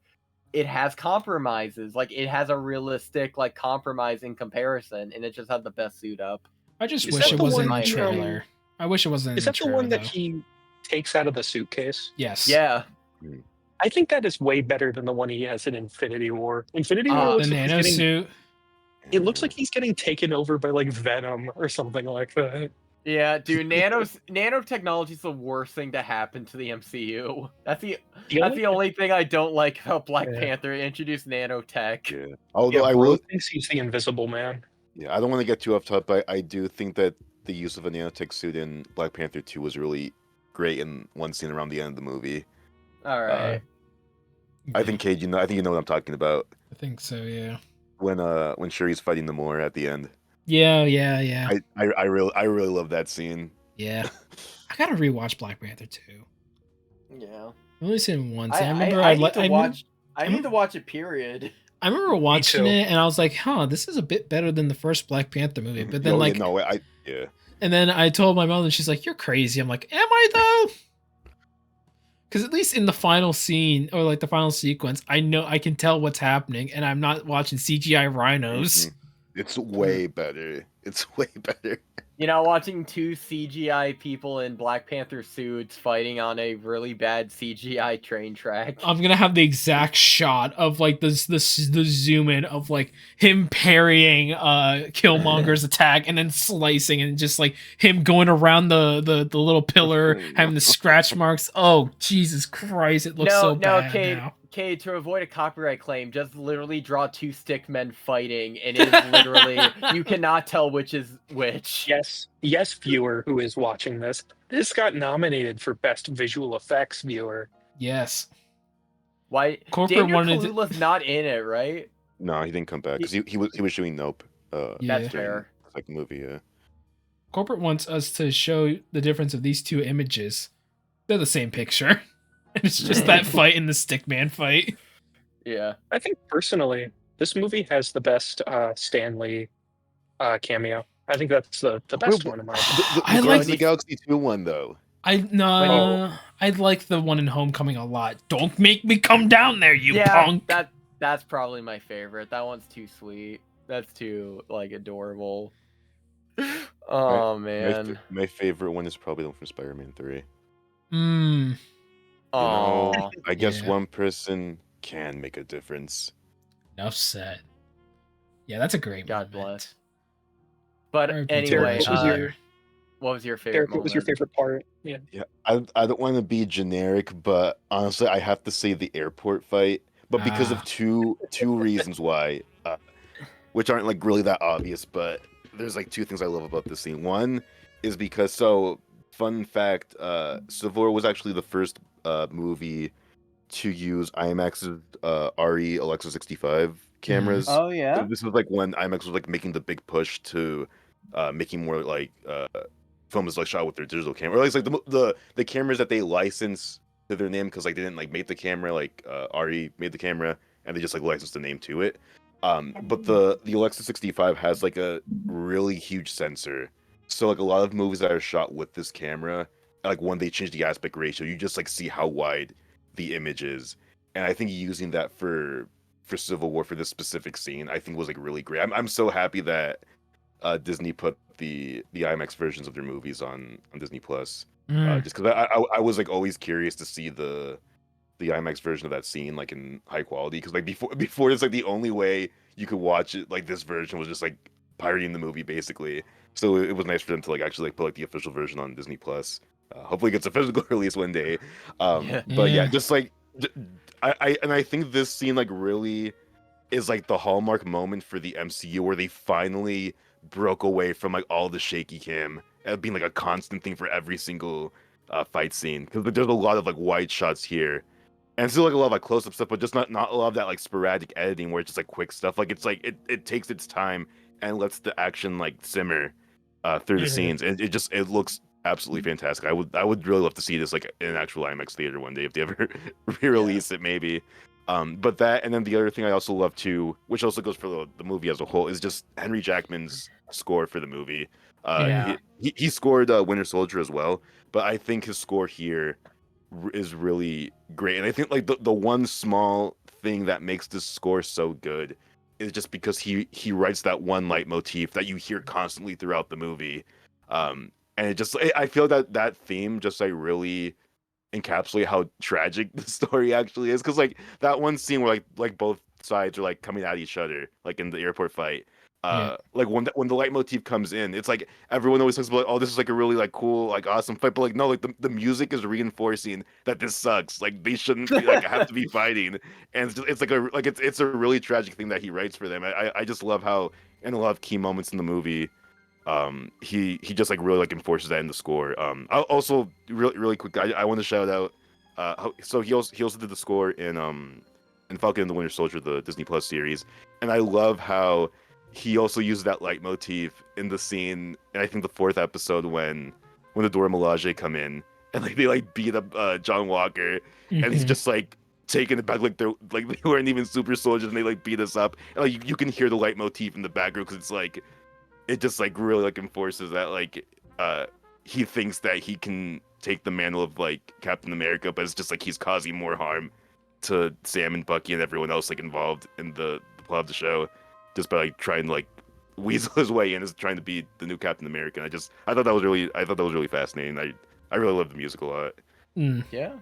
it has compromises. Like, it has a realistic like compromise in comparison, and it just had the best suit up. I just wish it wasn't in the trailer. I wish it wasn't. Is that the one that he takes out of the suitcase? Yes. Yeah. I think that is way better than the one he has in Infinity War. Infinity War looks the like nano suit. It looks like he's getting taken over by like Venom or something like that. Yeah, dude, nanotechnology is the worst thing to happen to the MCU. That's the only thing I don't like about Black Panther. Introduce nanotech. Yeah. Although I will think he's the Invisible Man. Yeah, I don't want to get too off top, but I do think that the use of a nanotech suit in Black Panther 2 was really great in one scene around the end of the movie. All right. I think Cade, I think you know what I'm talking about. I think so, yeah. When Shuri's fighting the Moore at the end. Yeah. I really love that scene. Yeah. I gotta rewatch Black Panther 2. Yeah. I've only seen it once. I need to watch it, period. I remember watching it and I was like, this is a bit better than the first Black Panther movie. But then And then I told my mother, and she's like, "You're crazy." I'm like, "Am I though?" Because at least in the final scene, or like the final sequence, I know I can tell what's happening, and I'm not watching CGI rhinos. It's way better. It's way better. You know, watching two CGI people in Black Panther suits fighting on a really bad CGI train track. I'm gonna have the exact shot of like the zoom in of like him parrying Killmonger's attack and then slicing, and just like him going around the little pillar, having the scratch marks. Oh Jesus Christ! It looks so bad Cade, now. Cade, to avoid a copyright claim, just literally draw 2 stick men fighting, and it is literally you cannot tell which is which. Yes, viewer who is watching this. This got nominated for best visual effects viewer. Yes. Why? Corporate Daniel wanted Kaluuya's not in it, right? No, he didn't come back because he was shooting Nope. Yeah. That's fair. Like movie, yeah. Corporate wants us to show the difference of these two images. They're the same picture. It's just that fight in the Stickman fight. Yeah. I think personally, this movie has the best Stanley cameo. I think that's the best one in my opinion. I like like the Galaxy 2 one though. I like the one in Homecoming a lot. Don't make me come down there, you punk. That's probably my favorite. That one's too sweet. That's too like adorable. Oh man. My favorite one is probably the one from Spider-Man 3. Oh, I guess one person can make a difference. Enough said. Yeah, that's a great God moment. Bless. But anyway, what was your favorite Derek, what was your favorite part? Yeah, I don't want to be generic, but honestly, I have to say the airport fight. But because of two reasons why, which aren't like really that obvious, but there's like 2 things I love about this scene. One is because, fun fact, Civil War was actually the first movie to use IMAX's RE Alexa 65 cameras. Oh yeah. So this was like when IMAX was like making the big push to making more like films like shot with their digital camera. Or like the cameras that they license to their name because like they didn't like make the camera, like RE made the camera and they just like licensed the name to it. But the Alexa 65 has like a really huge sensor. So like a lot of movies that are shot with this camera, like when they change the aspect ratio, you just like see how wide the image is. And I think using that for Civil War for this specific scene, I think was like really great. I'm so happy that Disney put the IMAX versions of their movies on Disney Plus. Just because I was like always curious to see the IMAX version of that scene like in high quality, because like before it's like the only way you could watch it like this version was just like pirating the movie basically. So it was nice for them to like actually like put like the official version on Disney Plus. Hopefully it gets a physical release one day. But yeah, just like I think this scene like really is like the hallmark moment for the MCU where they finally broke away from like all the shaky cam being like a constant thing for every single fight scene, because there's a lot of like wide shots here and still like a lot of like close-up stuff, but just not a lot of that like sporadic editing where it's just like quick stuff. Like it's like it takes its time and lets the action like simmer through the scenes, and it looks absolutely fantastic. I would really love to see this like in an actual IMAX theater one day if they ever re-release it maybe. But that, and then the other thing I also love too, which also goes for the movie as a whole, is just Henry Jackman's score for the movie. He scored Winter Soldier as well, but I think his score here is really great. And I think like the one small thing that makes this score so good is just because he writes that one leitmotif that you hear constantly throughout the movie. And I feel that theme just like really encapsulate how tragic the story actually is, because like that one scene where like both sides are like coming at each other like in the airport fight, like when the leitmotif comes in, it's like everyone always talks about like, oh, this is like a really like cool like awesome fight, but like no, like the music is reinforcing that this sucks, like they shouldn't be, like have to be fighting, and it's a really tragic thing that he writes for them. I just love how in a lot of key moments in the movie he just like really like enforces that in the score. I'll also really quick, I want to shout out so he also did the score in Falcon and the Winter Soldier, the Disney Plus series, and I love how he also used that leitmotif in the scene, and I think the 4th episode when the Dora Milaje come in and like they like beat up John Walker, and he's just like taking it back like they weren't even super soldiers and they like beat us up, and like you can hear the leitmotif in the background because it's like it just like really like enforces that like he thinks that he can take the mantle of like Captain America, but it's just like he's causing more harm to Sam and Bucky and everyone else like involved in the plot of the show, just by like trying to like weasel his way in as trying to be the new Captain America. And I thought that was really fascinating. I really love the music a lot. Yeah.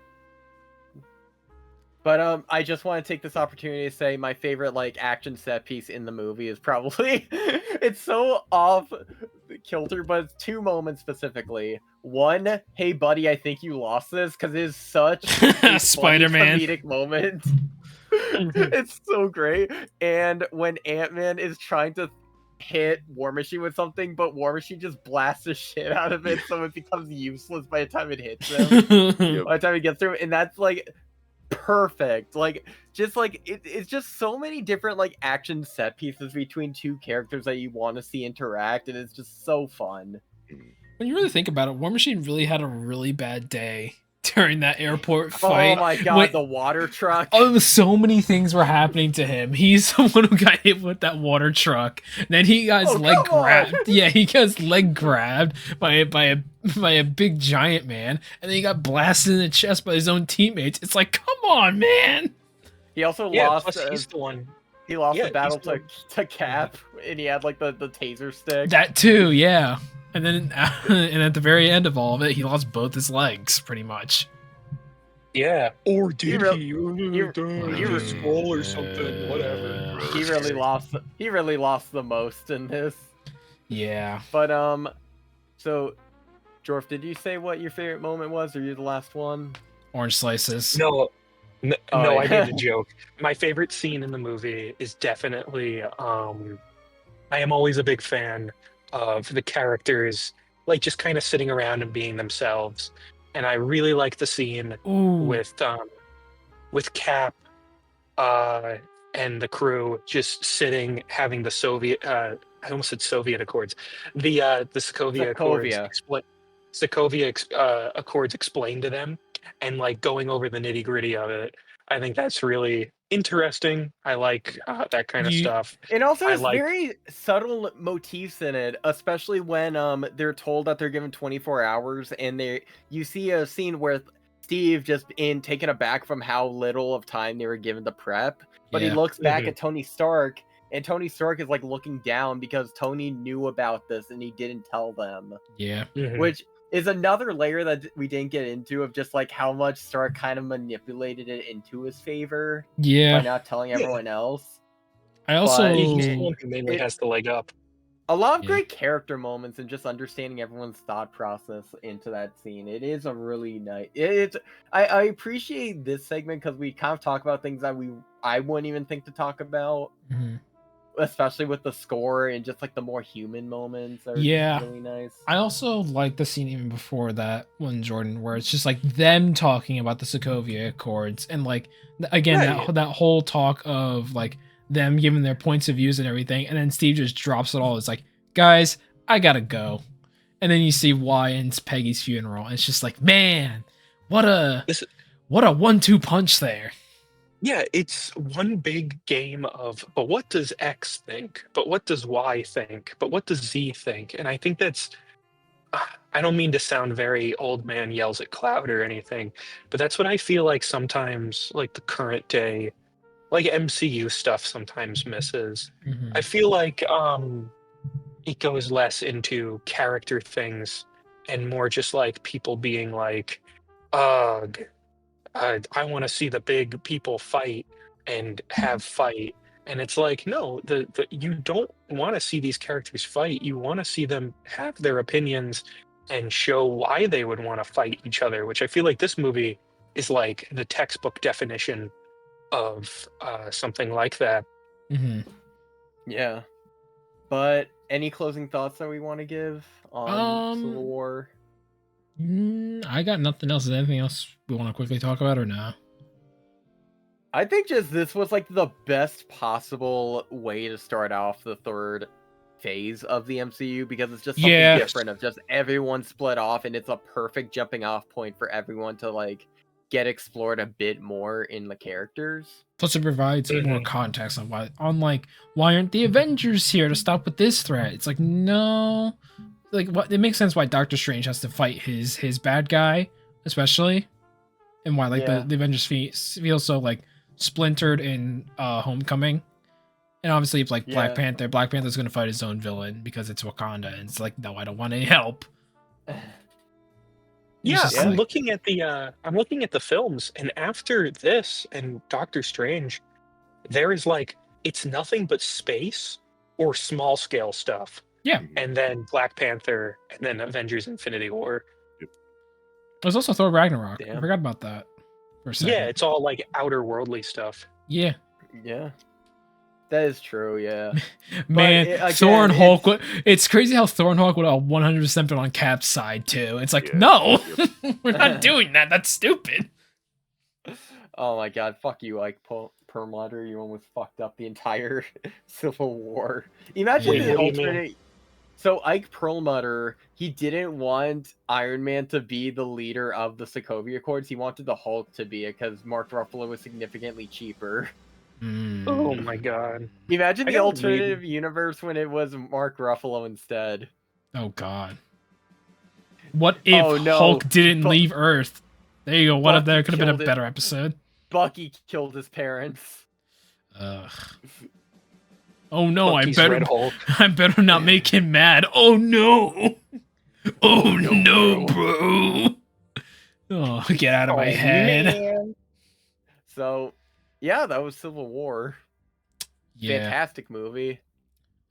But I just want to take this opportunity to say my favorite like action set piece in the movie is probably it's so off kilter, but it's 2 moments specifically. One, hey buddy, I think you lost this, because it is such a Spider-Man comedic moment. It's so great. And when Ant-Man is trying to hit War Machine with something, but War Machine just blasts the shit out of it, so it becomes useless by the time it hits him. By the time it gets through, and that's like perfect. Like, just like it's just so many different like action set pieces between two characters that you want to see interact, and it's just so fun. When you really think about it, War Machine really had a really bad day during that airport fight. Oh my god, the water truck. Oh, so many things were happening to him. He's the one who got hit with that water truck. Then he got his leg grabbed. Yeah, he got his leg grabbed by a big giant man, and then he got blasted in the chest by his own teammates. It's like, come on, man. He also lost. Plus he's the one. He lost the battle to Cap, and he had like the taser stick. That too, yeah. And then, and at the very end of all of it, he lost both his legs, pretty much. Yeah. Or did he? He was a skull or something. Whatever. He really lost. He really lost the most in this. Yeah. But so, Jorf, did you say what your favorite moment was? Or are you the last one? Orange slices. No, I made a joke. My favorite scene in the movie is definitely. I am always a big fan of the characters, like just kind of sitting around and being themselves, and I really like the scene with Cap, and the crew just sitting having the Soviet. I almost said Soviet Accords, the Sokovia Accords explained to them, and like going over the nitty gritty of it. I think that's really interesting. I like that kind of stuff. And also, there's very subtle motifs in it, especially when they're told that they're given 24 hours, and you see a scene where Steve just taken aback from how little of time they were given to prep, but he looks back at Tony Stark, and Tony Stark is like looking down because Tony knew about this and he didn't tell them. Yeah. Which is another layer that we didn't get into of just like how much Stark kind of manipulated it into his favor. Yeah. By not telling everyone else. I also he's the one who mainly has the leg up. A lot of great character moments and just understanding everyone's thought process into that scene. It is a really nice. I appreciate this segment because we kind of talk about things that I wouldn't even think to talk about. Especially with the score and just like the more human moments are really nice. I also like the scene even before that one, Jordan, where it's just like them talking about the Sokovia Accords, and like again that whole talk of like them giving their points of views and everything, and then Steve just drops it all. It's like, guys, I gotta go. And then you see Wyatt's Peggy's funeral, and it's just like, man, what a 1-2 punch there. Yeah, it's one big game of, but what does X think? But what does Y think? But what does Z think? And I think that's, I don't mean to sound very old man yells at cloud or anything, but that's what I feel like sometimes, like the current day, like MCU stuff sometimes misses. I feel like it goes less into character things and more just like people being like, ugh. I want to see the big people fight and have fight. And it's like, no, you don't want to see these characters fight. You want to see them have their opinions and show why they would want to fight each other, which I feel like this movie is like the textbook definition of something like that. Yeah. But any closing thoughts that we want to give on Civil War? I got nothing else. Is there anything else we want to quickly talk about or no? I think just this was like the best possible way to start off the third phase of the MCU, because it's just something different of just everyone split off, and it's a perfect jumping off point for everyone to like get explored a bit more in the characters. Plus it provides more context on why aren't the Avengers here to stop with this threat? It's like, no. Like, what? It makes sense why Doctor Strange has to fight his bad guy, especially, and why the Avengers feel so like splintered in Homecoming, and obviously if like Black Panther's gonna fight his own villain because it's Wakanda, and it's like, no, I don't want any help. I'm looking at the films, and after this and Doctor Strange, there is like, it's nothing but space or small scale stuff. Yeah. And then Black Panther, and then Avengers Infinity War. There's also Thor Ragnarok. I forgot about that for a second. Yeah, it's all like outer worldly stuff. Yeah. Yeah. That is true, yeah. Man, Thor and Hulk. It's crazy how Thor and Hulk would have 100% been on Cap's side too. It's like, no, we're not doing that. That's stupid. Oh my god, fuck you, Ike Perlmutter. You almost fucked up the entire Civil War. Imagine the alternate. So Ike Perlmutter, he didn't want Iron Man to be the leader of the Sokovia Accords. He wanted the Hulk to be it because Mark Ruffalo was significantly cheaper. Oh my god. Imagine the alternative universe when it was Mark Ruffalo instead. Oh god. What if Hulk didn't leave Earth? There you go. What if there could have been a better episode? Bucky killed his parents. Ugh. Oh no, Bucky's I better not make him mad. Oh no. Oh no, bro. Oh, get out of my head. Man. So, yeah, that was Civil War. Yeah. Fantastic movie.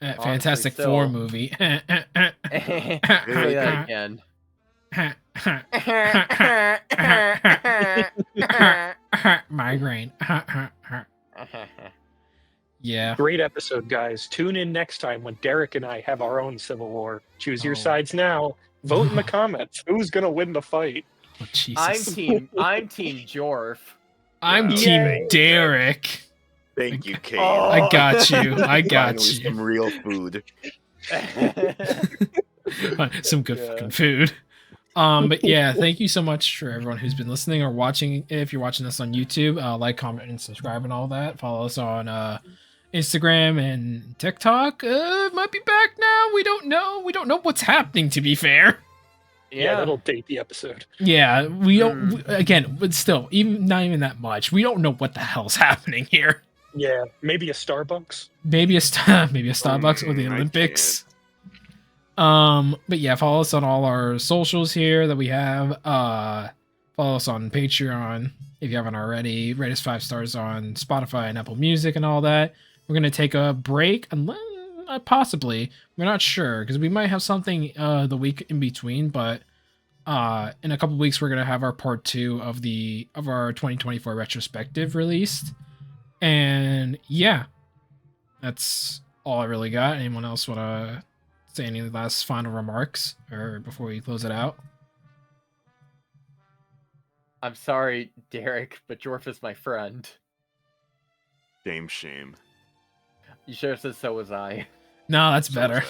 Fantastic Four movie. Say that again. Migraine. Yeah. Great episode, guys. Tune in next time when Derek and I have our own Civil War. Choose your sides now. Vote in the comments. Who's gonna win the fight? Oh, Jesus. I'm team Jorf. I'm team Derek. Thank you, Cade. I got you. I got you. Some real food. Some good fucking food. But yeah, thank you so much for everyone who's been listening or watching. If you're watching this on YouTube, like, comment, and subscribe and all that. Follow us on Instagram and TikTok. It might be back now. We don't know. We don't know what's happening, to be fair. Yeah, that'll date the episode. Yeah, we don't. Again, but still, not even that much. We don't know what the hell's happening here. Yeah, maybe a Starbucks. Maybe a Starbucks or the Olympics. But yeah, follow us on all our socials here that we have. Follow us on Patreon if you haven't already. Rate us 5 stars on Spotify and Apple Music and all that. We're gonna take a break, unless possibly, we're not sure, because we might have something the week in between. But in a couple weeks, we're gonna have our part 2 of our 2024 retrospective released. And yeah, that's all I really got. Anyone else want to say any last final remarks or before we close it out? I'm sorry, Derek, but Jorf is my friend. Shame. You should have said so was I. No, that's better.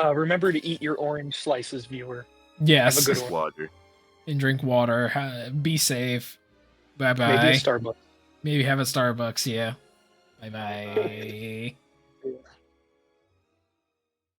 Remember to eat your orange slices, viewer. Yes. Have a good one. Water. And drink water. Be safe. Bye-bye. Maybe a Starbucks. Maybe have a Starbucks, yeah. Bye-bye.